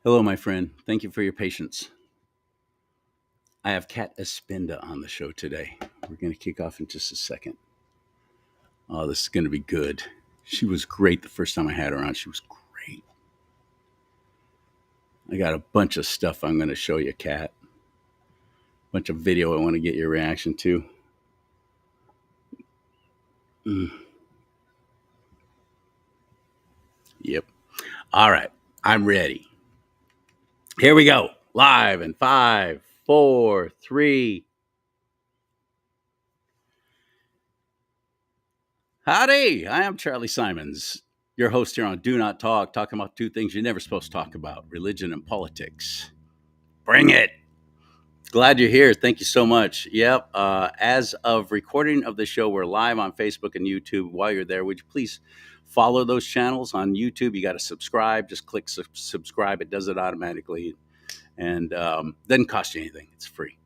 Hello, my friend. Thank you for your patience. I have Kat Espinda on the show today. We're going to kick off in just a second. Oh, this is going to be good. She was great the first time I had her on. She was great. I got a bunch of stuff I'm going to show you, Kat. A bunch of video I want to get your reaction to. Mm. Yep. All right. I'm ready. Here we go. Live in 5, 4, 3. Howdy. I am Charlie Simons, your host here on Do Not Talk, talking about two things you're never supposed to talk about: religion and politics. Bring it. Glad you're here. Thank you so much. Yep. As of recording of the show, we're live on Facebook and YouTube. While you're there, would you please follow those channels on YouTube? You got to subscribe. Just click subscribe. It does it automatically, and doesn't cost you anything. It's free.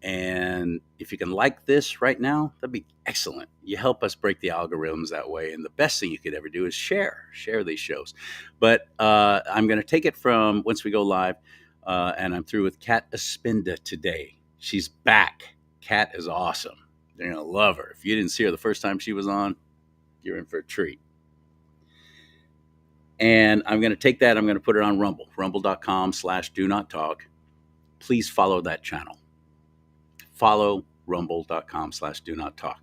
And if you can like this right now, that'd be excellent. You help us break the algorithms that way. And the best thing you could ever do is share these shows. But I'm going to take it from once we go live. And I'm through with Kat Espinda today. She's back. Kat is awesome. You're going to love her. If you didn't see her the first time she was on, you're in for a treat. And I'm going to take that. I'm going to put it on Rumble, rumble.com/DoNotTalk. Please follow that channel. Follow rumble.com/DoNotTalk.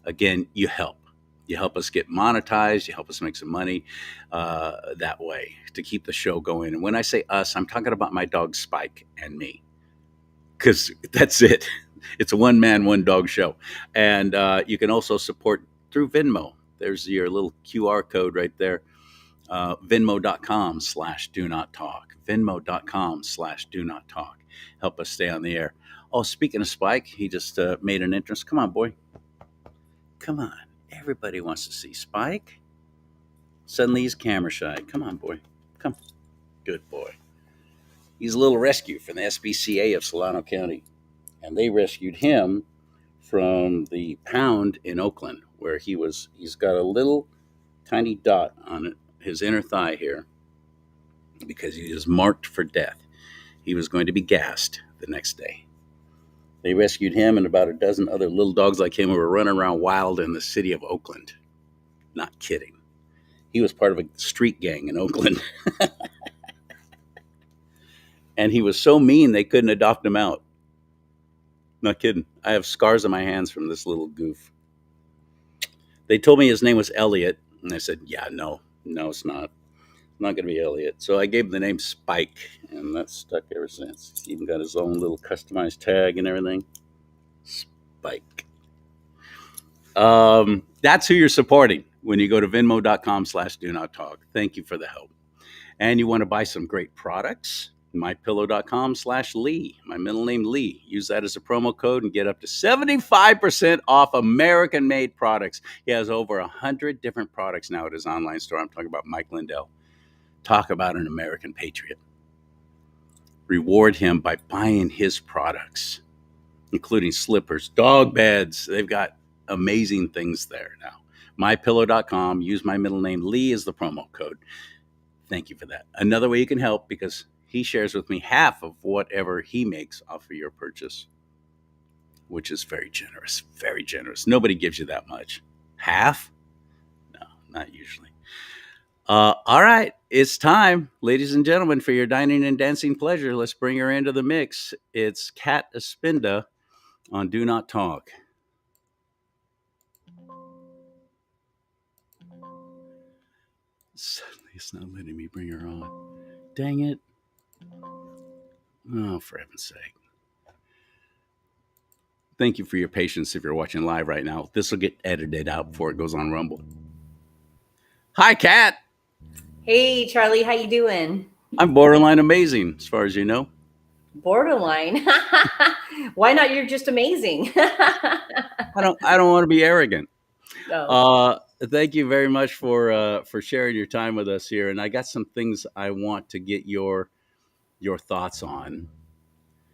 Again, you help. You help us get monetized. You help us make some money that way to keep the show going. And when I say us, I'm talking about my dog Spike and me, because that's it. It's a one-man, one-dog show. And you can also support through Venmo. There's your little QR code right there. Venmo.com/DoNotTalk. Venmo.com/DoNotTalk. Help us stay on the air. Oh, speaking of Spike, he just made an entrance. Come on, boy. Come on. Everybody wants to see Spike. Suddenly he's camera shy. Come on, boy. Come. Good boy. He's a little rescue from the SPCA of Solano County. And they rescued him from the pound in Oakland, where he's got a little tiny dot on it, his inner thigh here, because he is marked for death. He was going to be gassed the next day. They rescued him and about a dozen other little dogs like him who were running around wild in the city of Oakland. Not kidding. He was part of a street gang in Oakland. And he was so mean they couldn't adopt him out. Not kidding. I have scars on my hands from this little goof. They told me his name was Elliot. And I said, yeah, no, it's not. It's not going to be Elliot. So I gave him the name Spike, and that's stuck ever since. He's even got his own little customized tag and everything. Spike. That's who you're supporting when you go to venmo.com/DoNotTalk. Thank you for the help. And you want to buy some great products? mypillow.com/Lee. My middle name Lee. Use that as a promo code and get up to 75% off American-made products. He has over 100 different products now at his online store. I'm talking about Mike Lindell. Talk about an American patriot. Reward him by buying his products, including slippers, dog beds. They've got amazing things there now. mypillow.com. Use my middle name Lee as the promo code. Thank you for that. Another way you can help, because he shares with me half of whatever he makes off of your purchase, which is very generous, very generous. Nobody gives you that much. Half? No, not usually. All right, it's time, ladies and gentlemen, for your dining and dancing pleasure. Let's bring her into the mix. It's Kat Espinda on Do Not Talk. Suddenly, it's not letting me bring her on. Dang it. Oh, for heaven's sake. Thank you for your patience if you're watching live right now. This will get edited out before it goes on Rumble. Hi, Kat. Hey, Charlie, how you doing? I'm borderline amazing, as far as you know. Borderline? Why not? You're just amazing. I don't want to be arrogant. No. Thank you very much for sharing your time with us here. And I got some things I want to get your thoughts on.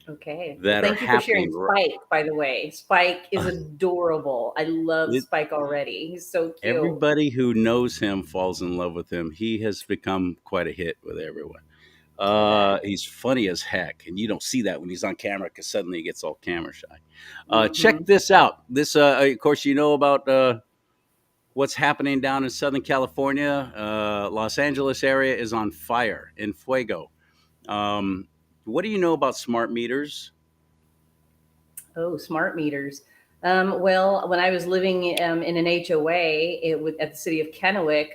Okay. That Thank you for sharing Spike, by the way. Spike is adorable. I love Spike already. He's so cute. Everybody who knows him falls in love with him. He has become quite a hit with everyone. I bet. He's funny as heck, and you don't see that when he's on camera because suddenly he gets all camera shy. Check Hmm. this out. This, of course, you know about what's happening down in Southern California. Los Angeles area is on fire, in fuego. Um, what do you know about smart meters? Oh, smart meters. Well, when I was living in an HOA at the city of Kennewick,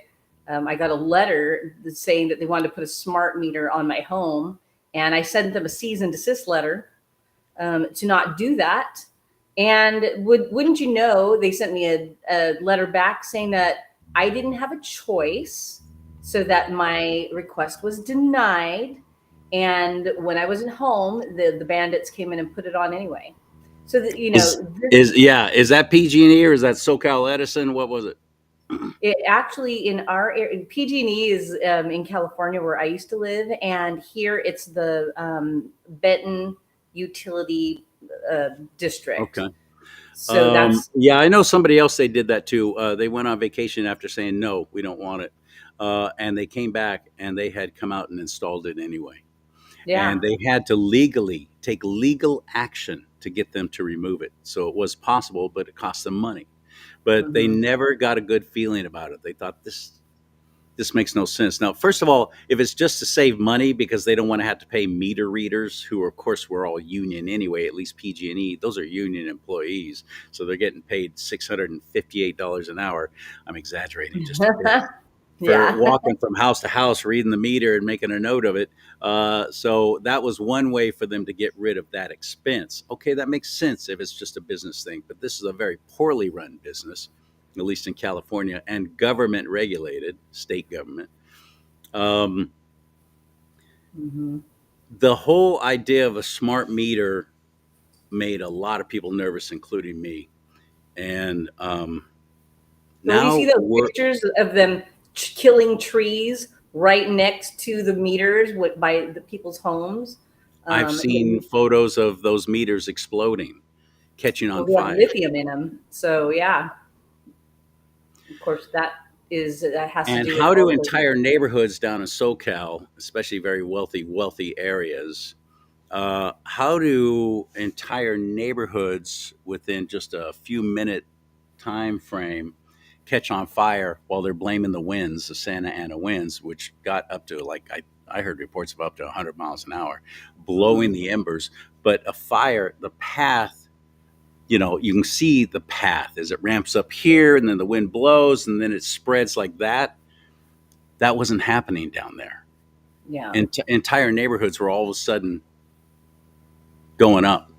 I got a letter saying that they wanted to put a smart meter on my home, and I sent them a cease and desist letter to not do that. And wouldn't you know, they sent me a letter back saying that I didn't have a choice, so that my request was denied. And when I wasn't home, the bandits came in and put it on anyway. So that Is is that PG&E or is that SoCal Edison? What was it? it actually in our area, PG&E is in California where I used to live, and here it's the Benton Utility District. Okay. So that's Yeah, I know somebody else. They did that too. They went on vacation after saying no, we don't want it, and they came back and they had come out and installed it anyway. And yeah. they had to legally take legal action to get them to remove it. So it was possible, but it cost them money. But they Hmm. never got a good feeling about it. They thought this makes no sense. Now, first of all, if it's just to save money because they don't want to have to pay meter readers, who of course were all union anyway, at least PG&E, those are union employees, so they're getting paid $658 an hour. I'm exaggerating just a bit for Yeah. walking from house to house, reading the meter and making a note of it. So that was one way for them to get rid of that expense. Okay, that makes sense if it's just a business thing, but this is a very poorly run business, at least in California, and government regulated, state government. Um, Hmm. the whole idea of a smart meter made a lot of people nervous, including me. And So do you now see those we're pictures of them killing trees right next to the meters by the people's homes? I've seen photos of those meters exploding, catching Well, on they have fire. lithium in them, so yeah, of course that has to And do with how do all the. entire neighborhoods down in SoCal, especially very wealthy areas, how do entire neighborhoods within just a few minute time frame catch on fire while they're blaming the winds, the Santa Ana winds, which got up to like I heard reports of up to 100 miles an hour, blowing Mhm. the embers. But a fire, the path, you can see the path as it ramps up here, and then the wind blows, and then it spreads like that. That wasn't happening down there. Yeah, And entire neighborhoods were all of a sudden going up.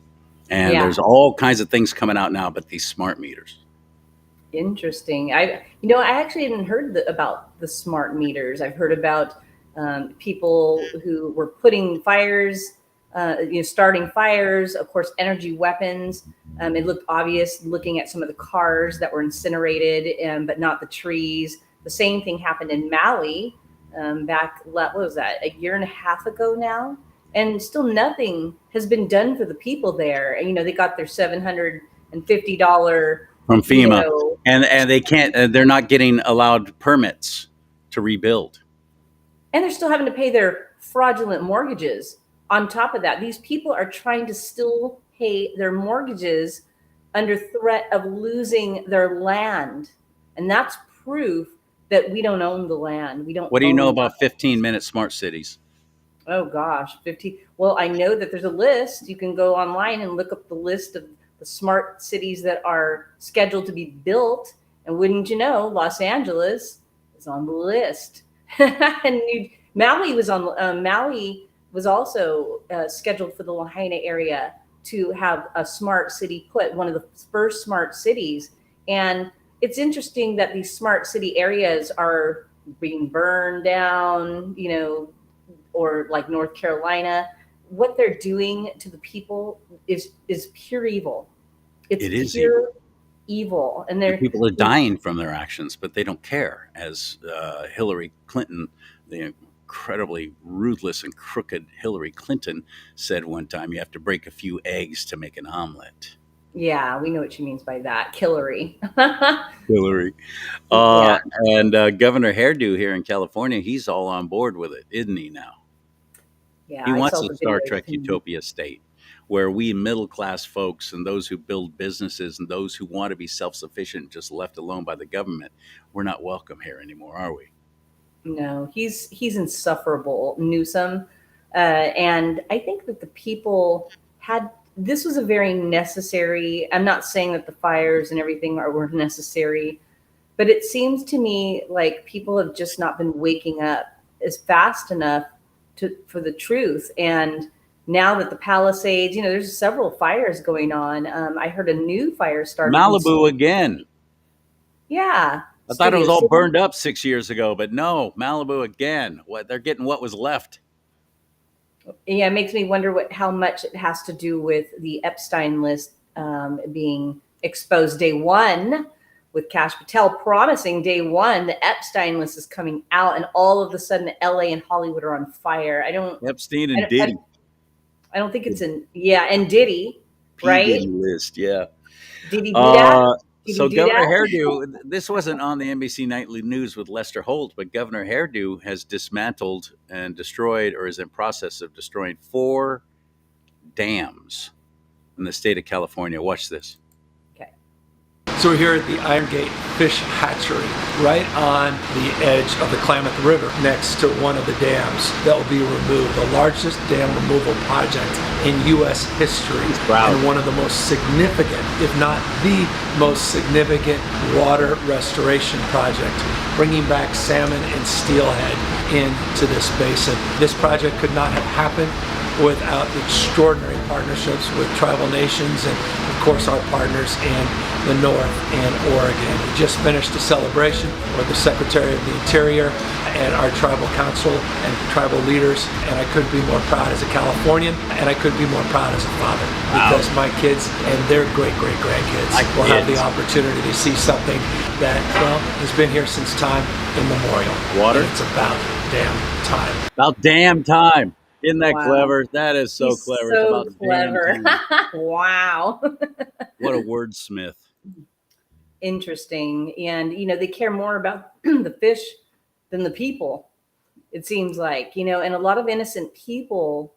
And yeah. there's all kinds of things coming out now, but these smart meters. Interesting. I actually hadn't heard about the smart meters. I've heard about people who were putting fires, starting fires. Of course, energy weapons. It looked obvious looking at some of the cars that were incinerated, but not the trees. The same thing happened in Maui back. What was that? A year and a half ago now, and still nothing has been done for the people there. And they got their $750. From You FEMA, know, and they can't. They're not getting allowed permits to rebuild. and they're still having to pay their fraudulent mortgages. On top of that, these people are trying to still pay their mortgages under threat of losing their land. And that's proof that we don't own the land. We don't What do you know own about nothing. 15-minute smart cities? Oh gosh, 50. Well, I know that there's a list. You can go online and look up the list of the smart cities that are scheduled to be built. And wouldn't you know, Los Angeles is on the list. And Maui was also scheduled for the Lahaina area to have a smart city put, one of the first smart cities. And it's interesting that these smart city areas are being burned down, or like North Carolina. What they're doing to the people is pure evil. It's It is evil. pure evil, and And they're people are dying from their actions, but they don't care. As Hillary Clinton, the incredibly ruthless and crooked Hillary Clinton, said one time, you have to break a few eggs to make an omelet. yeah, we know what she means by that. Killery. Hillary. Yeah. And Governor Hairdo here in California, he's all on board with it, isn't he now? Yeah, He I wants saw a the Star videos. Trek utopia state where we middle class folks and those who build businesses and those who want to be self sufficient, just left alone by the government, we're not welcome here anymore, are we? No, he's insufferable, Newsom, and I think that the people had this was a very necessary. I'm not saying that the fires and everything were necessary, but it seems to me like people have just not been waking up as fast enough for the truth. And now that the Palisades, there's several fires going on. I heard a new fire started in Malibu again. yeah, I thought it was Studio all City. burned up 6 years ago, but no, Malibu again. What they're getting what was left. Yeah, it makes me wonder how much it has to do with the Epstein list being exposed day one, with Cash Patel promising day one the Epstein list is coming out, and all of a sudden LA and Hollywood are on fire. Epstein I and don't, Diddy. I don't think it's and Diddy, P right? Diddy list, yeah. Did he do that? Uh, Did he so do Governor that? Hairdo, this wasn't on the NBC Nightly News with Lester Holt, but Governor Hairdo has dismantled and destroyed, or is in process of destroying, 4 dams in the state of California. Watch this. Okay. So we're here at the Iron Gate Fish Hatchery, right on the edge of the Klamath River, next to one of the dams that will be removed, the largest dam removal project in U.S. history, and one of the most significant, if not the most significant, water restoration project, bringing back salmon and steelhead into this basin. This project could not have happened without extraordinary partnerships with tribal nations and, of course, our partners in the North and Oregon. We just finished a celebration with the Secretary of the Interior and our tribal council and tribal leaders, and I couldn't be more proud as a Californian, and I couldn't be more proud as a father, because my kids and their great-great-grandkids will have the opportunity to see something that, well, has been here since time immemorial. Water? And it's about damn time. About damn time. Isn't that Wow. clever? That is so He's clever. so It's about clever. damn time. Wow. What a wordsmith. Interesting. And, they care more about the fish than the people, it seems like, and a lot of innocent people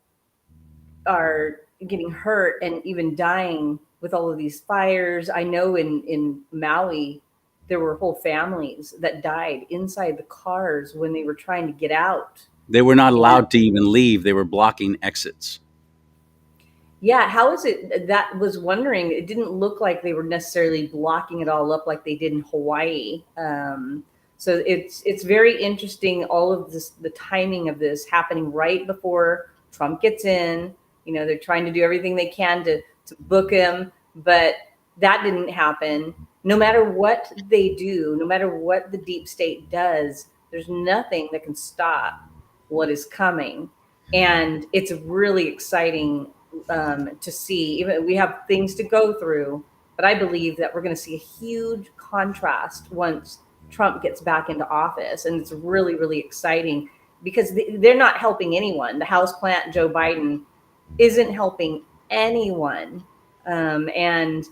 are getting hurt and even dying with all of these fires. I know in Maui, there were whole families that died inside the cars when they were trying to get out. They were not allowed to even leave. They were blocking exits. Yeah, how is it that was wondering? It didn't look like they were necessarily blocking it all up like they did in Hawaii. So it's very interesting. All of this, the timing of this happening right before Trump gets in. They're trying to do everything they can to book him, but that didn't happen. No matter what they do, no matter what the deep state does, there's nothing that can stop what is coming, and it's really exciting to see. Even we have things to go through, but I believe that we're going to see a huge contrast once Trump gets back into office, and it's really, really exciting because they're not helping anyone. The houseplant Joe Biden isn't helping anyone, and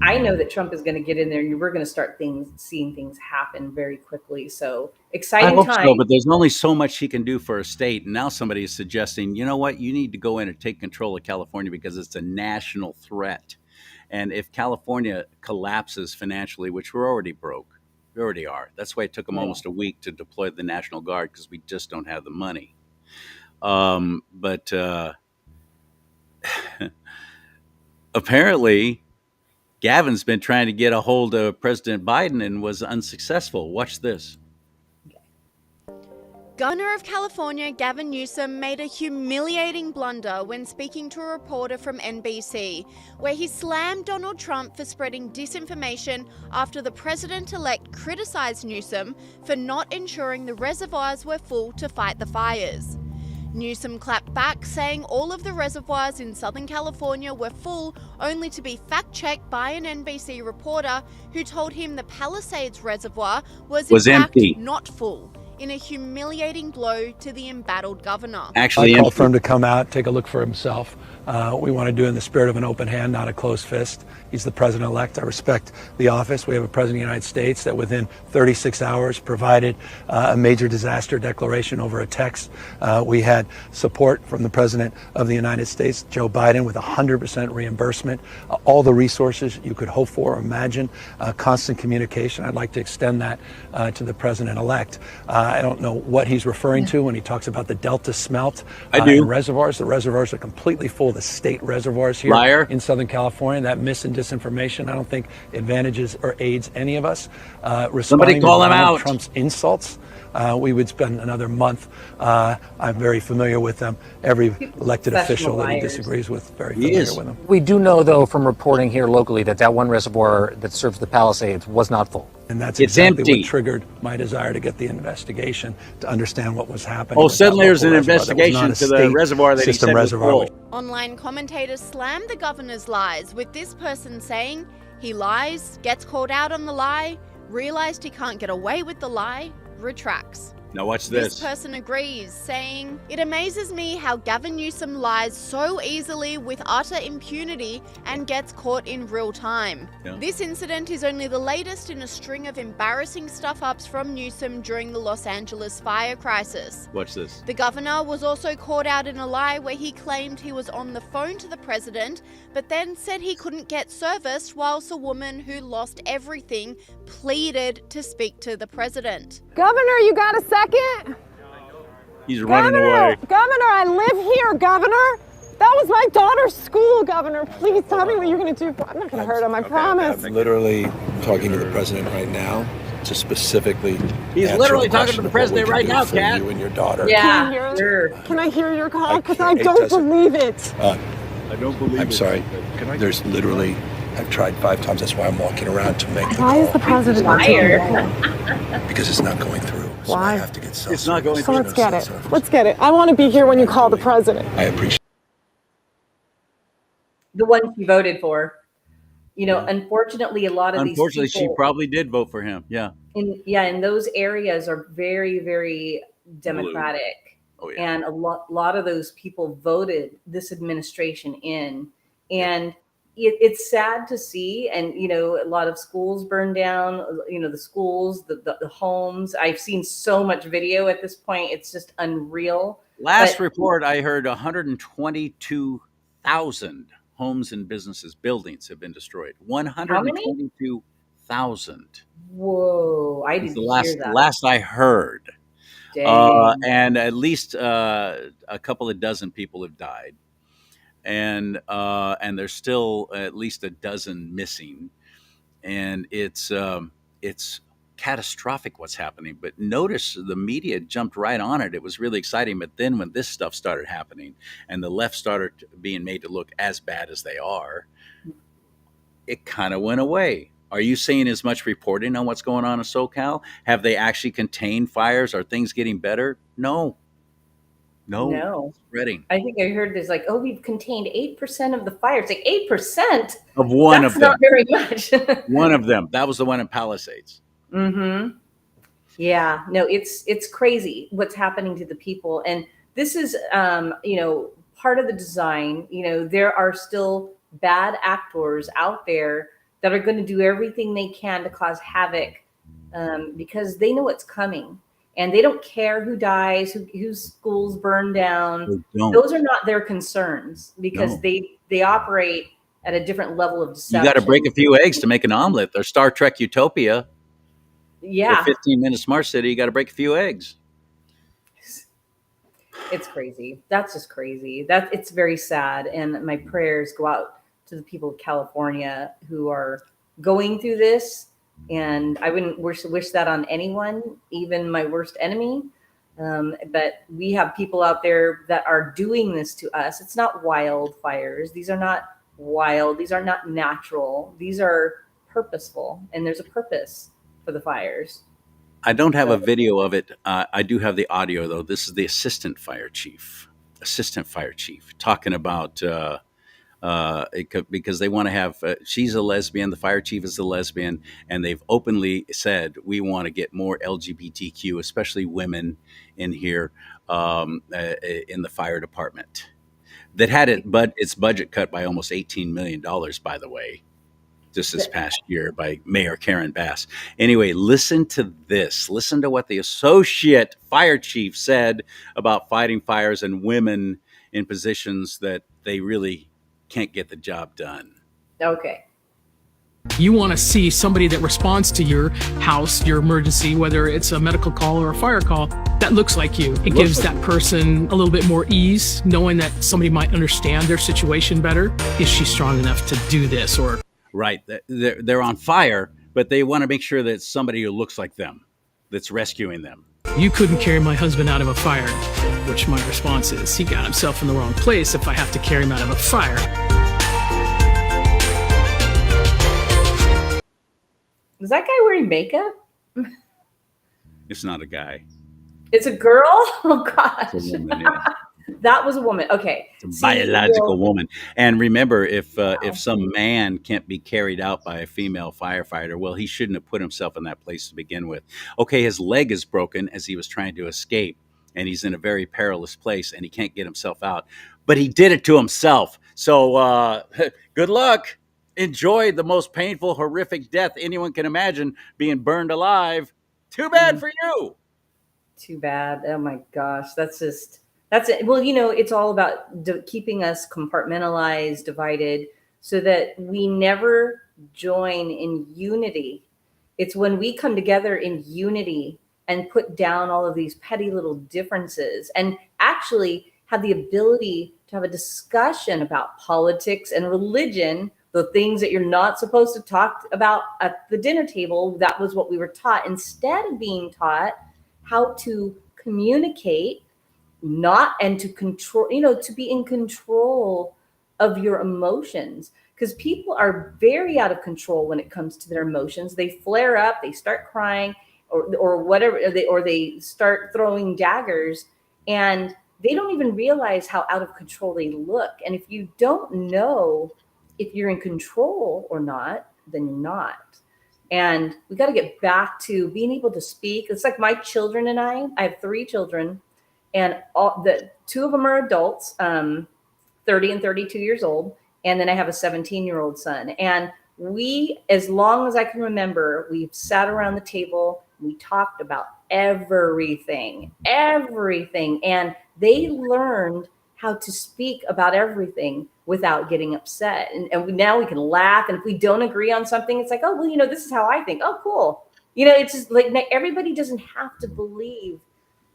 I know that Trump is going to get in there, and we're going to start seeing things happen very quickly. So exciting I hope time. so, but there's only so much he can do for a state. And now somebody is suggesting, you know what, you need to go in and take control of California because it's a national threat. And if California collapses financially, which we're already broke, we already are. That's why it took them almost a week to deploy the National Guard, because we just don't have the money. But apparently, Gavin's been trying to get a hold of President Biden and was unsuccessful. Watch this. Governor of California Gavin Newsom made a humiliating blunder when speaking to a reporter from NBC, where he slammed Donald Trump for spreading disinformation after the president-elect criticized Newsom for not ensuring the reservoirs were full to fight the fires. Newsom clapped back, saying all of the reservoirs in Southern California were full, only to be fact-checked by an NBC reporter who told him the Palisades Reservoir was in fact empty. not full. in a humiliating blow to the embattled governor. Actually, I called for him to come out, take a look for himself. We want to do it in the spirit of an open hand, not a closed fist. He's the president-elect. I respect the office. We have a president of the United States that within 36 hours provided a major disaster declaration over a text. We had support from the president of the United States, Joe Biden, with 100% reimbursement, all the resources you could hope for or imagine, constant communication. I'd like to extend that to the president-elect. I don't know what he's referring to when he talks about the Delta smelt in reservoirs. The reservoirs are completely full. The state reservoirs here in Southern California. That mis and disinformation, I don't think advantages or aids any of us. Somebody call him out. Trump's insults. We would spend another month. I'm very familiar with them. Every elected official that he disagrees with, very familiar with them. We do know, though, from reporting here locally that one reservoir that serves the Palisades was not full. And that's exactly what triggered my desire to get the investigation to understand what was happening. Oh, suddenly there's an investigation to the reservoir that he said was full. Online commentators slammed the governor's lies, with this person saying he lies, gets called out on the lie, realized he can't get away with the lie, retracts. Now watch this. This person agrees, saying, "It amazes me how Gavin Newsom lies so easily with utter impunity and gets caught in real time." Yeah. This incident is only the latest in a string of embarrassing stuff-ups from Newsom during the Los Angeles fire crisis. Watch this. The governor was also caught out in a lie where he claimed he was on the phone to the president, but then said he couldn't get service whilst a woman who lost everything pleaded to speak to the president. Governor, you got a second? He's running away. Governor, I live here, Governor. That was my daughter's school, Governor. Please tell me what you're going to do. I'm not going to hurt him, I promise. I'm literally talking to the president right now to specifically. He's literally talking to the president right now, Kat. You and your daughter. Yeah, sure. Can I hear your call? Because I don't believe it. I don't believe it. I'm sorry. There's literally, I've tried 5 times. That's why I'm walking around to make the call. Why is the president liar? Because it's not going through. So Why? I have to get self-service. It's not going So through. let's get it. Let's get it. I want to be here when you call the president. I appreciate The one she voted for. You know, unfortunately, a lot of these people, she probably did vote for him. Yeah. In those areas are very, very Democratic. Oh, yeah. And a lot of those people voted this administration in. And it's sad to see. And, you know, a lot of schools burned down, you know, the schools, the homes. I've seen so much video at this point. It's just unreal. Last report I heard 122,000 homes and businesses, buildings have been destroyed. 122,000. Whoa. I didn't hear that. Last I heard. And at least a couple of dozen people have died. And there's still at least a dozen missing, and it's catastrophic what's happening. But notice the media jumped right on it. It was really exciting. But then when this stuff started happening, and the left started being made to look as bad as they are, it kind of went away. Are you seeing as much reporting on what's going on in SoCal? Have they actually contained fires? Are things getting better? No. Spreading. I think I heard there's like, we've contained 8% of the fires. Like 8% of one That's of them. not very much. One of them. That was the one in Palisades. Mm-hmm. Yeah. No, it's crazy what's happening to the people. And this is, you know, part of the design. You know, there are still bad actors out there that are going to do everything they can to cause havoc because they know it's coming. And they don't care who dies, whose schools burn down. Those are not their concerns because they operate at a different level of deception. You got to break a few eggs to make an omelet. Or Star Trek Utopia. Yeah. 15-minute smart city, you got to break a few eggs. It's crazy. That's just crazy. It's very sad. And my prayers go out to the people of California who are going through this. And I wouldn't wish that on anyone, even my worst enemy. But we have people out there that are doing this to us. It's not wildfires. These are not wild. These are not natural. These are purposeful. And there's a purpose for the fires. I don't have a video of it. I do have the audio, though. This is the assistant fire chief talking about because they want to have. She's a lesbian. The fire chief is a lesbian, and they've openly said we want to get more LGBTQ, especially women, in here in the fire department. That had its budget cut by almost $18 million, by the way, just this past year by Mayor Karen Bass. Anyway, listen to this. Listen to what the associate fire chief said about fighting fires and women in positions that they really can't get the job done. Okay. You want to see somebody that responds to your house, your emergency, whether it's a medical call or a fire call, that looks like you. It gives that person a little bit more ease, knowing that somebody might understand their situation better. Is she strong enough to do this? Or right, they're on fire, but they want to make sure that it's somebody who looks like them that's rescuing them. You couldn't carry my husband out of a fire, which my response is, he got himself in the wrong place if I have to carry him out of a fire. Was that guy wearing makeup? It's not a guy. It's a girl? Oh, gosh. It's a woman, yeah. That was a woman. Okay. It's a biological woman. And remember, if some man can't be carried out by a female firefighter, well, he shouldn't have put himself in that place to begin with. Okay, his leg is broken as he was trying to escape, and he's in a very perilous place, and he can't get himself out. But he did it to himself. So good luck. Enjoy the most painful, horrific death anyone can imagine, being burned alive. Too bad for you. Too bad. Oh my gosh. That's it. Well, it's all about keeping us compartmentalized, divided, so that we never join in unity. It's when we come together in unity and put down all of these petty little differences and actually have the ability to have a discussion about politics and religion, the things that you're not supposed to talk about at the dinner table. That was what we were taught, instead of being taught how to communicate, and to control, to be in control of your emotions. Because people are very out of control when it comes to their emotions. They flare up, they start crying, or whatever, or they start throwing daggers, and they don't even realize how out of control they look. And if you don't know if you're in control or not, then you're not. And we got to get back to being able to speak. It's like my children and I have 3 children, and the 2 of them are adults, 30 and 32 years old. And then I have a 17-year-old son. And we, as long as I can remember, we've sat around the table, we talked about everything. And they learned how to speak about everything without getting upset. And now we can laugh. And if we don't agree on something, it's like, oh, well, this is how I think. Oh, cool. It's just like everybody doesn't have to believe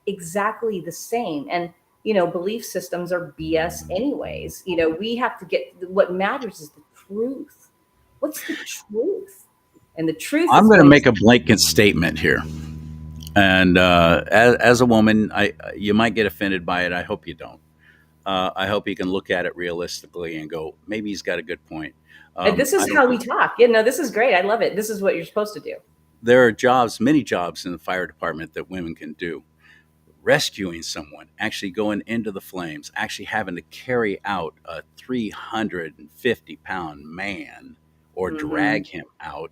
exactly the same. And, belief systems are BS anyways. We have to what matters is the truth. What's the truth? And the truth I'm going to make a blanket statement here. And as a woman, you might get offended by it. I hope you don't. I hope you can look at it realistically and go, maybe he's got a good point. And this is how we talk. This is great. I love it. This is what you're supposed to do. There are many jobs in the fire department that women can do. Rescuing someone, actually going into the flames, actually having to carry out a 350-pound man or drag him out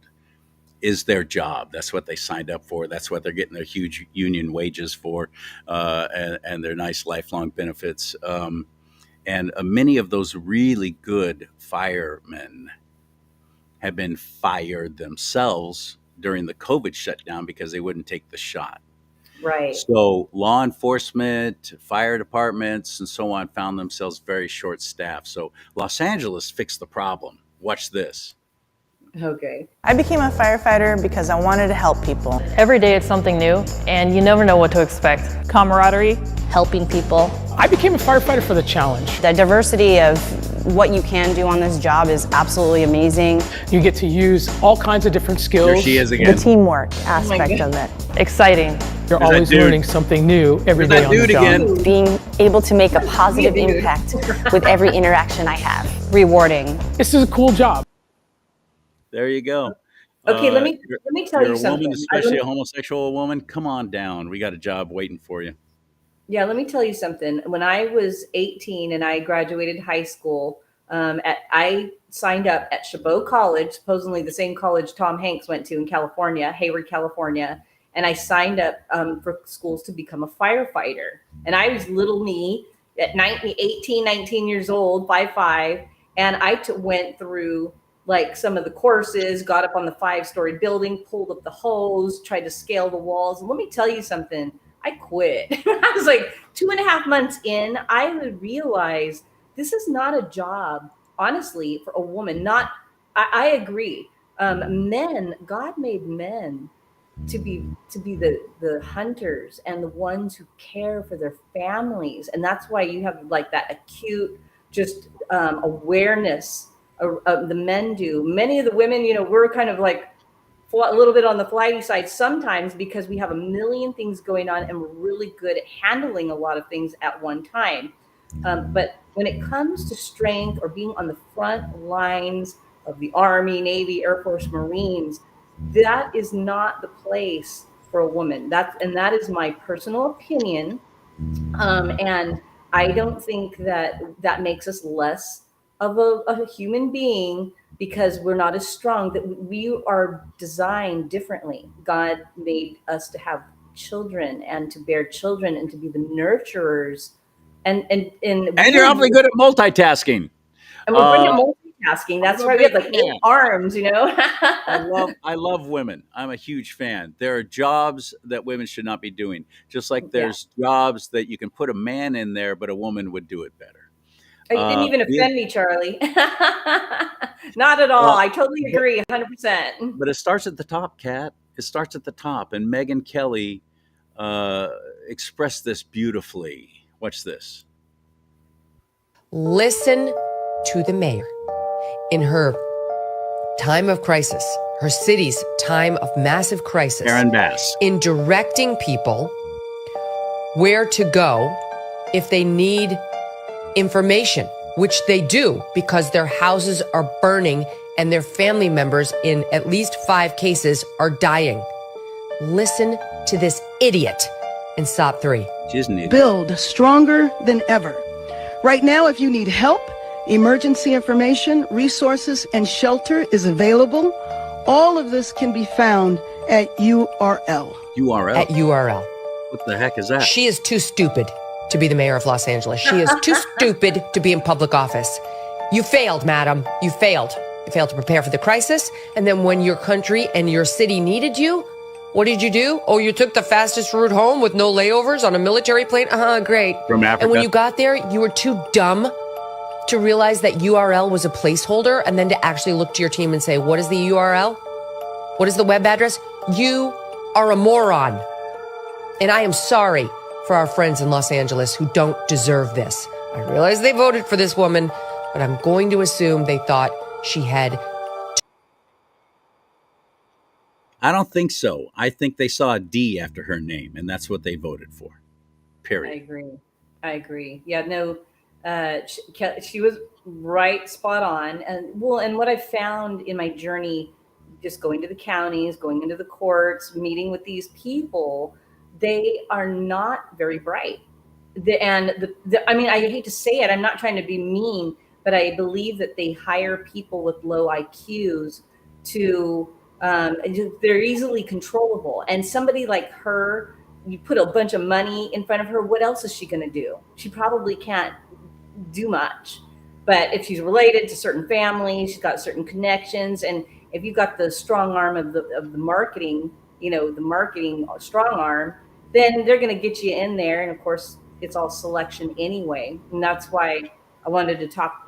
is their job. That's what they signed up for. That's what they're getting their huge union wages for, and their nice lifelong benefits. And many of those really good firemen have been fired themselves during the COVID shutdown because they wouldn't take the shot. Right. So law enforcement, fire departments, and so on found themselves very short-staffed. So Los Angeles fixed the problem. Watch this. Okay. I became a firefighter because I wanted to help people. Every day it's something new, and you never know what to expect. Camaraderie, helping people. I became a firefighter for the challenge. The diversity of what you can do on this job is absolutely amazing. You get to use all kinds of different skills. There she is again. The teamwork aspect of it. Exciting. You're always learning something new every day on the job. Again. Being able to make a positive impact with every interaction I have. Rewarding. This is a cool job. There you go. Okay, let me tell you a something. woman, especially a homosexual woman. Come on down. We got a job waiting for you. Yeah, let me tell you something. When I was 18 and I graduated high school, I signed up at Chabot College, supposedly the same college Tom Hanks went to in California, Hayward, California. And I signed up for schools to become a firefighter. And I was little me at 19 years old, 5'5". And I went through like some of the courses, got up on the 5-story building, pulled up the hose, tried to scale the walls. And let me tell you something, I quit. I was like 2.5 months in, I would realize this is not a job, honestly, for a woman. I agree. Men, God made men to be the hunters and the ones who care for their families, and that's why you have like that acute just awareness. The men do. Many of the women, we're kind of like a little bit on the flighty side sometimes because we have a million things going on and we're really good at handling a lot of things at one time. But when it comes to strength or being on the front lines of the Army, Navy, Air Force, Marines, that is not the place for a woman. That is my personal opinion. And I don't think that makes us less of a human being because we're not as strong. That we are designed differently. God made us to have children and to bear children and to be the nurturers. And you're awfully good at multitasking. And we're good at multitasking. That's why we have like 8 arms, I love women. I'm a huge fan. There are jobs that women should not be doing. Just like there's jobs that you can put a man in there, but a woman would do it better. You didn't even offend me, Charlie. Not at all. Well, I totally agree, 100%. But it starts at the top, Kat. It starts at the top. And Megyn Kelly expressed this beautifully. Watch this. Listen to the mayor. In her time of crisis, her city's time of massive crisis, Karen Bass, in directing people where to go if they need information, which they do because their houses are burning and their family members in at least 5 cases are dying. Listen to this idiot in SOP 3. She's an idiot. Build stronger than ever. Right now, if you need help, emergency information, resources, and shelter is available. All of this can be found at URL. URL? At URL. What the heck is that? She is too stupid to be the mayor of Los Angeles. She is too stupid to be in public office. You failed, madam. You failed. You failed to prepare for the crisis. And then when your country and your city needed you, what did you do? Oh, you took the fastest route home with no layovers on a military plane? Great. From Africa. And when you got there, you were too dumb to realize that URL was a placeholder and then to actually look to your team and say, what is the URL? What is the web address? You are a moron. And I am sorry for our friends in Los Angeles who don't deserve this. I realize they voted for this woman, but I'm going to assume they thought she had... I don't think so. I think they saw a D after her name, and that's what they voted for. Period. I agree. Yeah, no, she was right, spot on. And what I found in my journey, just going to the counties, going into the courts, meeting with these people, they are not very bright. I mean, I hate to say it, I'm not trying to be mean, but I believe that they hire people with low IQs to... they're easily controllable. And somebody like her, you put a bunch of money in front of her, what else is she going to do? She probably can't do much. But if she's related to certain families, she's got certain connections. And if you've got the strong arm of the marketing, the marketing strong arm, then they're going to get you in there. And of course, it's all selection anyway. And that's why I wanted to talk.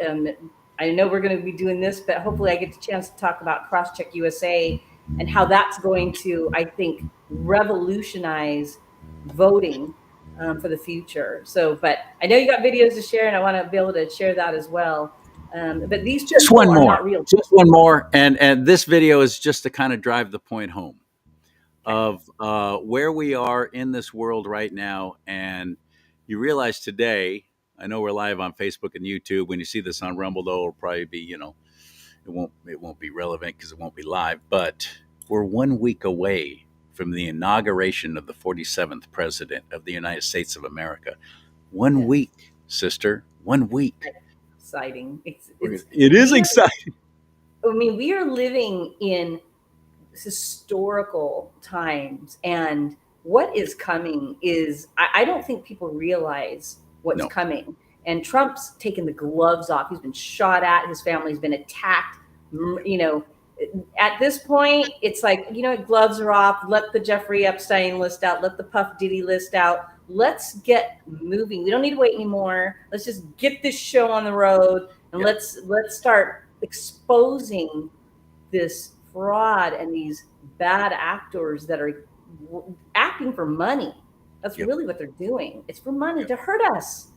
I know we're going to be doing this, but hopefully I get the chance to talk about Crosscheck USA and how that's going to, I think, revolutionize voting for the future. So, but I know you got videos to share, and I want to be able to share that as well. But these just one more, not real. Just one more, and this video is just to kind of drive the point home of where we are in this world right now. And you realize today, I know we're live on Facebook and YouTube. When you see this on Rumble, though, it'll probably be, it won't be relevant because it won't be live. But we're 1 week away from the inauguration of the 47th president of the United States of America. 1 week, sister. 1 week. exciting. It is exciting. I mean, we are living in historical times, and what is coming is, I don't think people realize what's coming. And Trump's taken the gloves off. He's been shot at. His family's been attacked. You know, at this point, it's like, you know, gloves are off. Let the Jeffrey Epstein list out. Let the Puff Diddy list out. Let's get moving. We don't need to wait anymore. Let's just get this show on the road, and let's start exposing this fraud and these bad actors that are acting for money. That's really what they're doing. It's for money to hurt us.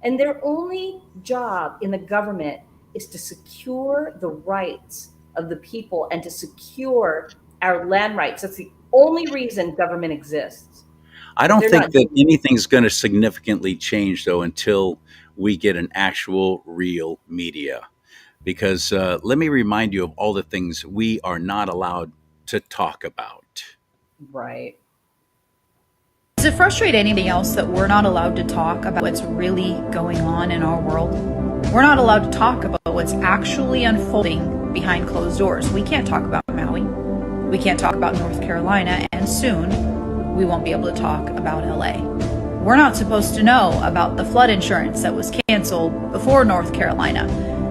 And their only job in the government is to secure the rights of the people and to secure our land rights. That's the only reason government exists. I don't think that anything's going to significantly change, though, until we get an actual real media. Because let me remind you of all the things we are not allowed to talk about. Right. Does it frustrate anybody else that we're not allowed to talk about what's really going on in our world? We're not allowed to talk about what's actually unfolding behind closed doors. We can't talk about Maui. We can't talk about North Carolina, and soon we won't be able to talk about LA. We're not supposed to know about the flood insurance that was canceled before North Carolina,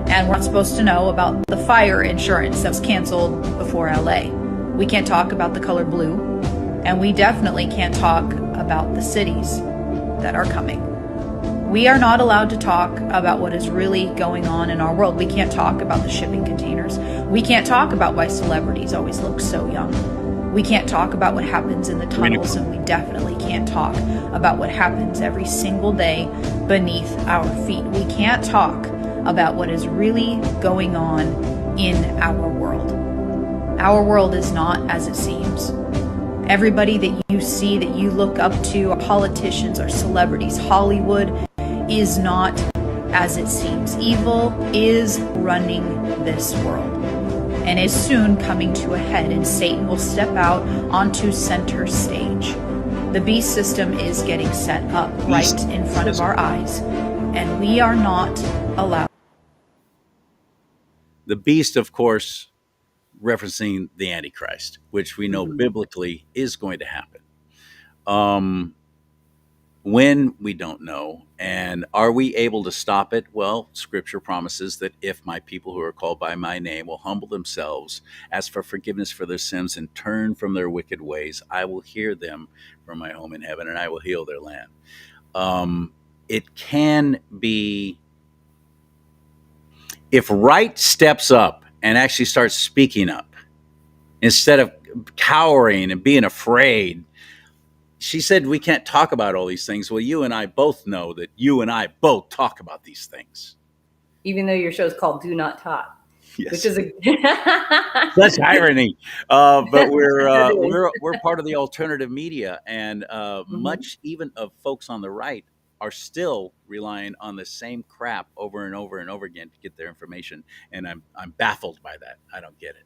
and we're not supposed to know about the fire insurance that was canceled before LA. We can't talk about the color blue, and we definitely can't talk about the cities that are coming. We are not allowed to talk about what is really going on in our world. We can't talk about the shipping containers. We can't talk about why celebrities always look so young. We can't talk about what happens in the tunnels, and we definitely can't talk about what happens every single day beneath our feet. We can't talk about what is really going on in our world. Our world is not as it seems. Everybody that you see, that you look up to, are politicians or celebrities. Hollywood is not as it seems. Evil is running this world and is soon coming to a head, and Satan will step out onto center stage. The beast system is getting set up right in front of our eyes, and we are not allowed. The beast, of course, referencing the Antichrist, which we know biblically is going to happen. When, we don't know. And are we able to stop it? Well, Scripture promises that if my people who are called by my name will humble themselves, ask for forgiveness for their sins, and turn from their wicked ways, I will hear them from my home in heaven, and I will heal their land. It can be, if right steps up and actually starts speaking up instead of cowering and being afraid. She said we can't talk about all these things. Well, you and I both know that you and I both talk about these things. Even though your show is called Do Not Talk. Yes. Which is That's irony. But we're part of the alternative media, and much even of folks on the right are still relying on the same crap over and over and over again to get their information. And I'm baffled by that. I don't get it.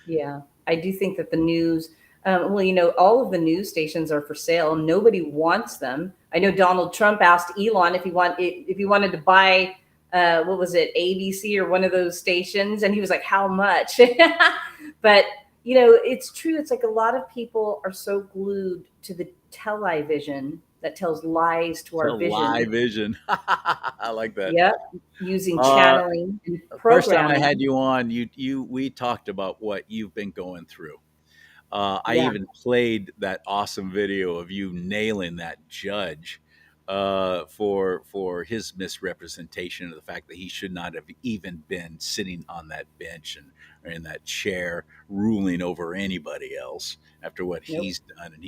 Yeah, I do think that the news, well, you know, all of the news stations are for sale. Nobody wants them. I know Donald Trump asked Elon if he wanted to buy, what was it, ABC or one of those stations, and he was like, "How much?" But you know, it's true. It's like a lot of people are so glued to the television that tells lies to our vision. Lie vision. I like that. Yep. Using channeling and programming. First time I had you on, we talked about what you've been going through. I even played that awesome video of you nailing that judge for his misrepresentation of the fact that he should not have even been sitting on that bench or in that chair ruling over anybody else after what he's done. And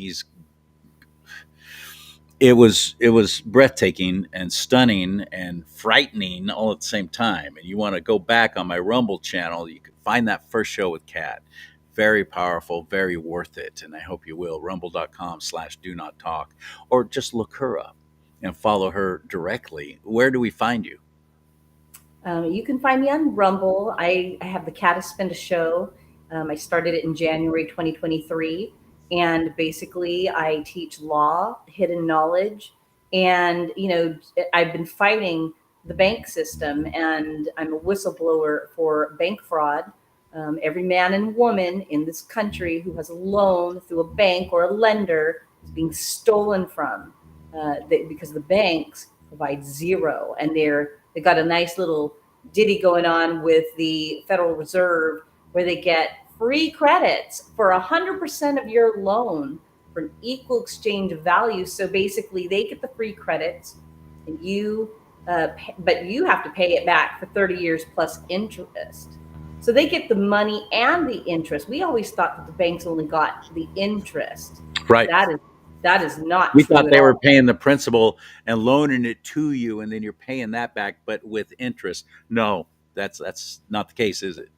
it was breathtaking and stunning and frightening all at the same time. And you want to go back on my Rumble channel, you can find that first show with Kat. Very powerful, very worth it. And I hope you will. Rumble.com/DoNotTalk, or just look her up and follow her directly. Where do we find you? You can find me on Rumble. I have the Cataspinda show. I started it in January 2023. And basically, I teach law, hidden knowledge. And, you know, I've been fighting the bank system, and I'm a whistleblower for bank fraud. Every man and woman in this country who has a loan through a bank or a lender is being stolen from because the banks provide zero, and they got a nice little ditty going on with the Federal Reserve where they get free credits for 100% of your loan for an equal exchange of value. So basically, they get the free credits, and but you have to pay it back for 30 years plus interest. So they get the money and the interest. We always thought that the banks only got the interest. Right. That is not We true thought at they all. were paying the principal and loaning it to you, and then you're paying that back, but with interest. No, that's not the case, is it?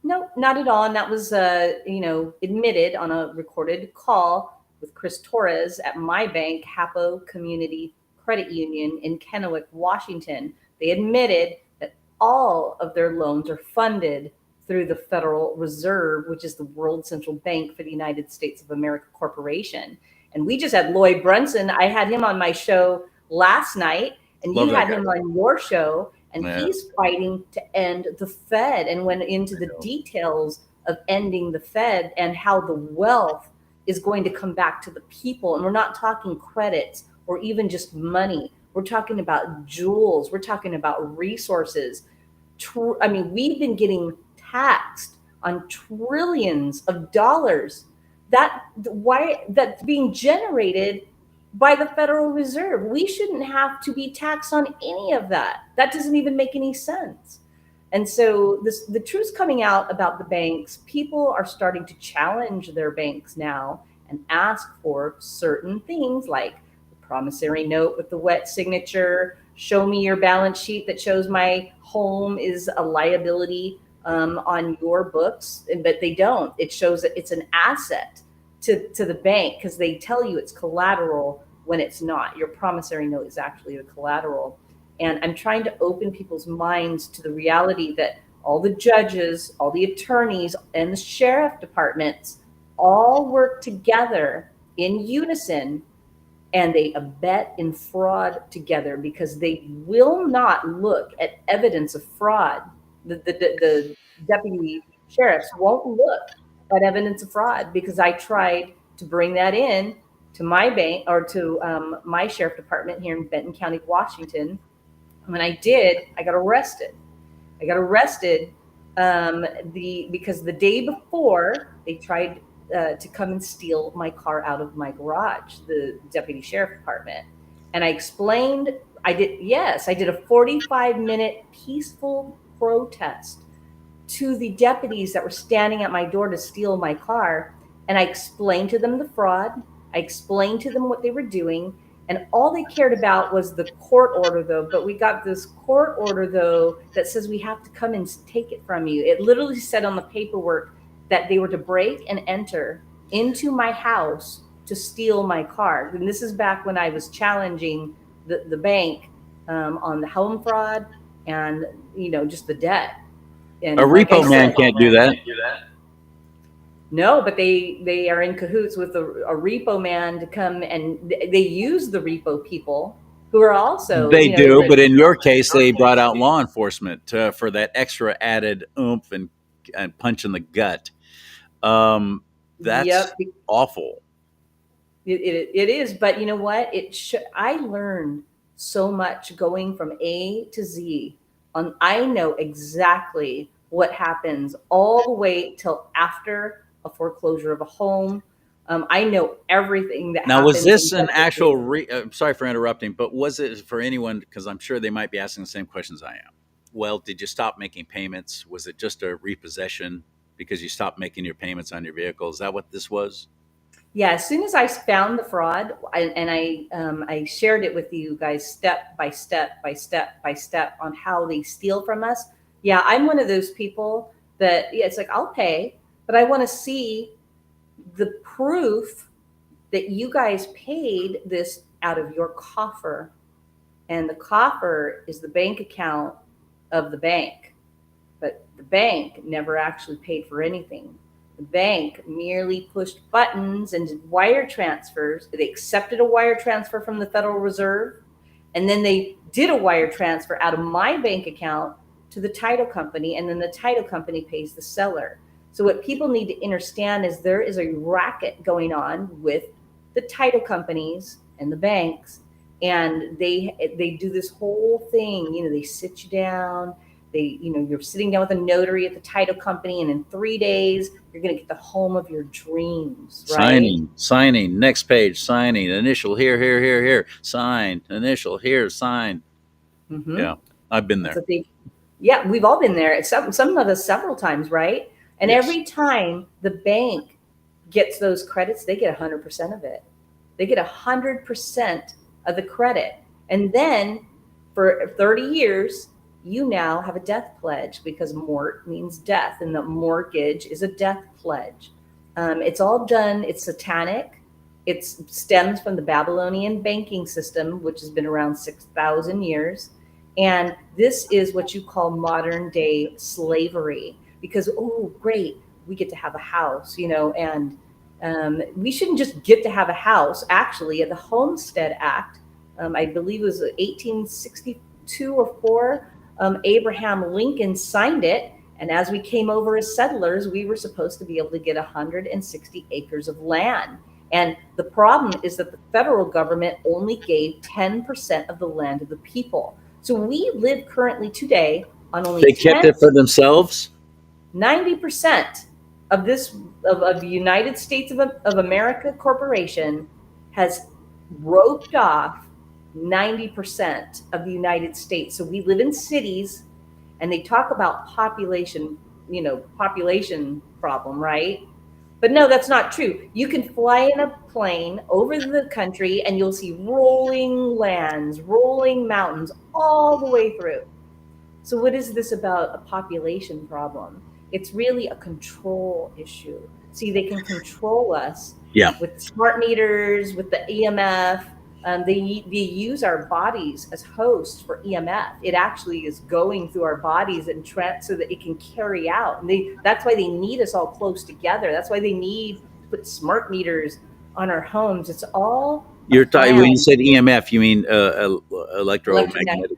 No, not at all. And that was, admitted on a recorded call with Chris Torres at my bank, Hapo Community Credit Union in Kennewick, Washington. They admitted that all of their loans are funded through the Federal Reserve, which is the world central bank for the United States of America Corporation. And we just had Lloyd Brunson. I had him on my show last night, and Love you that had guy. him on your show. And Yeah. he's fighting to end the Fed and went into the details of ending the Fed and how the wealth is going to come back to the people. And we're not talking credits or even just money. We're talking about jewels. We're talking about resources. We've been getting taxed on trillions of dollars that's being generated by the Federal Reserve. We shouldn't have to be taxed on any of that. That doesn't even make any sense. And so the truth's coming out about the banks. People are starting to challenge their banks now and ask for certain things like the promissory note with the wet signature, show me your balance sheet that shows my home is a liability on your books, but they don't. It shows that it's an asset to the bank because they tell you it's collateral when it's not. Your promissory note is actually the collateral. And I'm trying to open people's minds to the reality that all the judges, all the attorneys, and the sheriff departments all work together in unison, and they abet in fraud together because they will not look at evidence of fraud. The deputy sheriffs won't look at evidence of fraud because I tried to bring that in to my bank or to my sheriff department here in Benton County, Washington. When I did, I got arrested. Because the day before they tried to come and steal my car out of my garage, the deputy sheriff department. And I explained, I did a 45-minute peaceful protest to the deputies that were standing at my door to steal my car. And I explained to them the fraud. I explained to them what they were doing. And all they cared about was the court order, though. But we got this court order, though, that says we have to come and take it from you. It literally said on the paperwork that they were to break and enter into my house to steal my car. And this is back when I was challenging the bank on the home fraud and, just the debt. And A repo man can't do that. No, but they are in cahoots with a repo man to come, and they use the repo people who are also They do, but in your case, they brought out law enforcement for that extra added oomph and punch in the gut. That's awful. It is, but you know what? I learned so much going from A to Z. I know exactly what happens all the way till after a foreclosure of a home. I know everything that Now, happens. was this an actual? Sorry for interrupting, but was it for anyone? Because I'm sure they might be asking the same questions I am. Well, did you stop making payments? Was it just a repossession because you stopped making your payments on your vehicle? Is that what this was? Yeah, as soon as I found the fraud, I shared it with you guys step by step on how they steal from us. Yeah, I'm one of those people that it's like I'll pay, but I want to see the proof that you guys paid this out of your coffer, and the coffer is the bank account of the bank, but the bank never actually paid for anything. The bank merely pushed buttons and did wire transfers. They accepted a wire transfer from the Federal Reserve. And then they did a wire transfer out of my bank account to the title company, and then the title company pays the seller. So what people need to understand is there is a racket going on with the title companies and the banks, and they do this whole thing. You know, they sit you down. You're sitting down with a notary at the title company, and in 3 days you're going to get the home of your dreams. Right? Signing, next page, signing, initial here, sign, initial here, sign. Mm-hmm. Yeah, I've been there. Yeah, we've all been there. Some of us several times, right? And Yes. Every time the bank gets those credits, they get 100% of it. They get 100% of the credit. And then for 30 years, you now have a death pledge, because mort means death, and the mortgage is a death pledge. It's all done. It's satanic. It stems from the Babylonian banking system, which has been around 6,000 years. And this is what you call modern day slavery, because, oh, great, we get to have a house, and we shouldn't just get to have a house. Actually, the Homestead Act, I believe it was 1862 or 4, Abraham Lincoln signed it. And as we came over as settlers, we were supposed to be able to get 160 acres of land. And the problem is that the federal government only gave 10% of the land to the people. So we live currently today on only They kept it for themselves? 90% of the United States of America Corporation has roped off 90% of the United States. So we live in cities, and they talk about population problem, right? But no, that's not true. You can fly in a plane over the country and you'll see rolling lands, rolling mountains all the way through. So what is this about a population problem? It's really a control issue. See, they can control us with smart meters, with the EMF. They use our bodies as hosts for EMF. It actually is going through our bodies and so that it can carry out. And that's why they need us all close together. That's why they need to put smart meters on our homes. It's all. You're talking when you said EMF, you mean electromagnetic.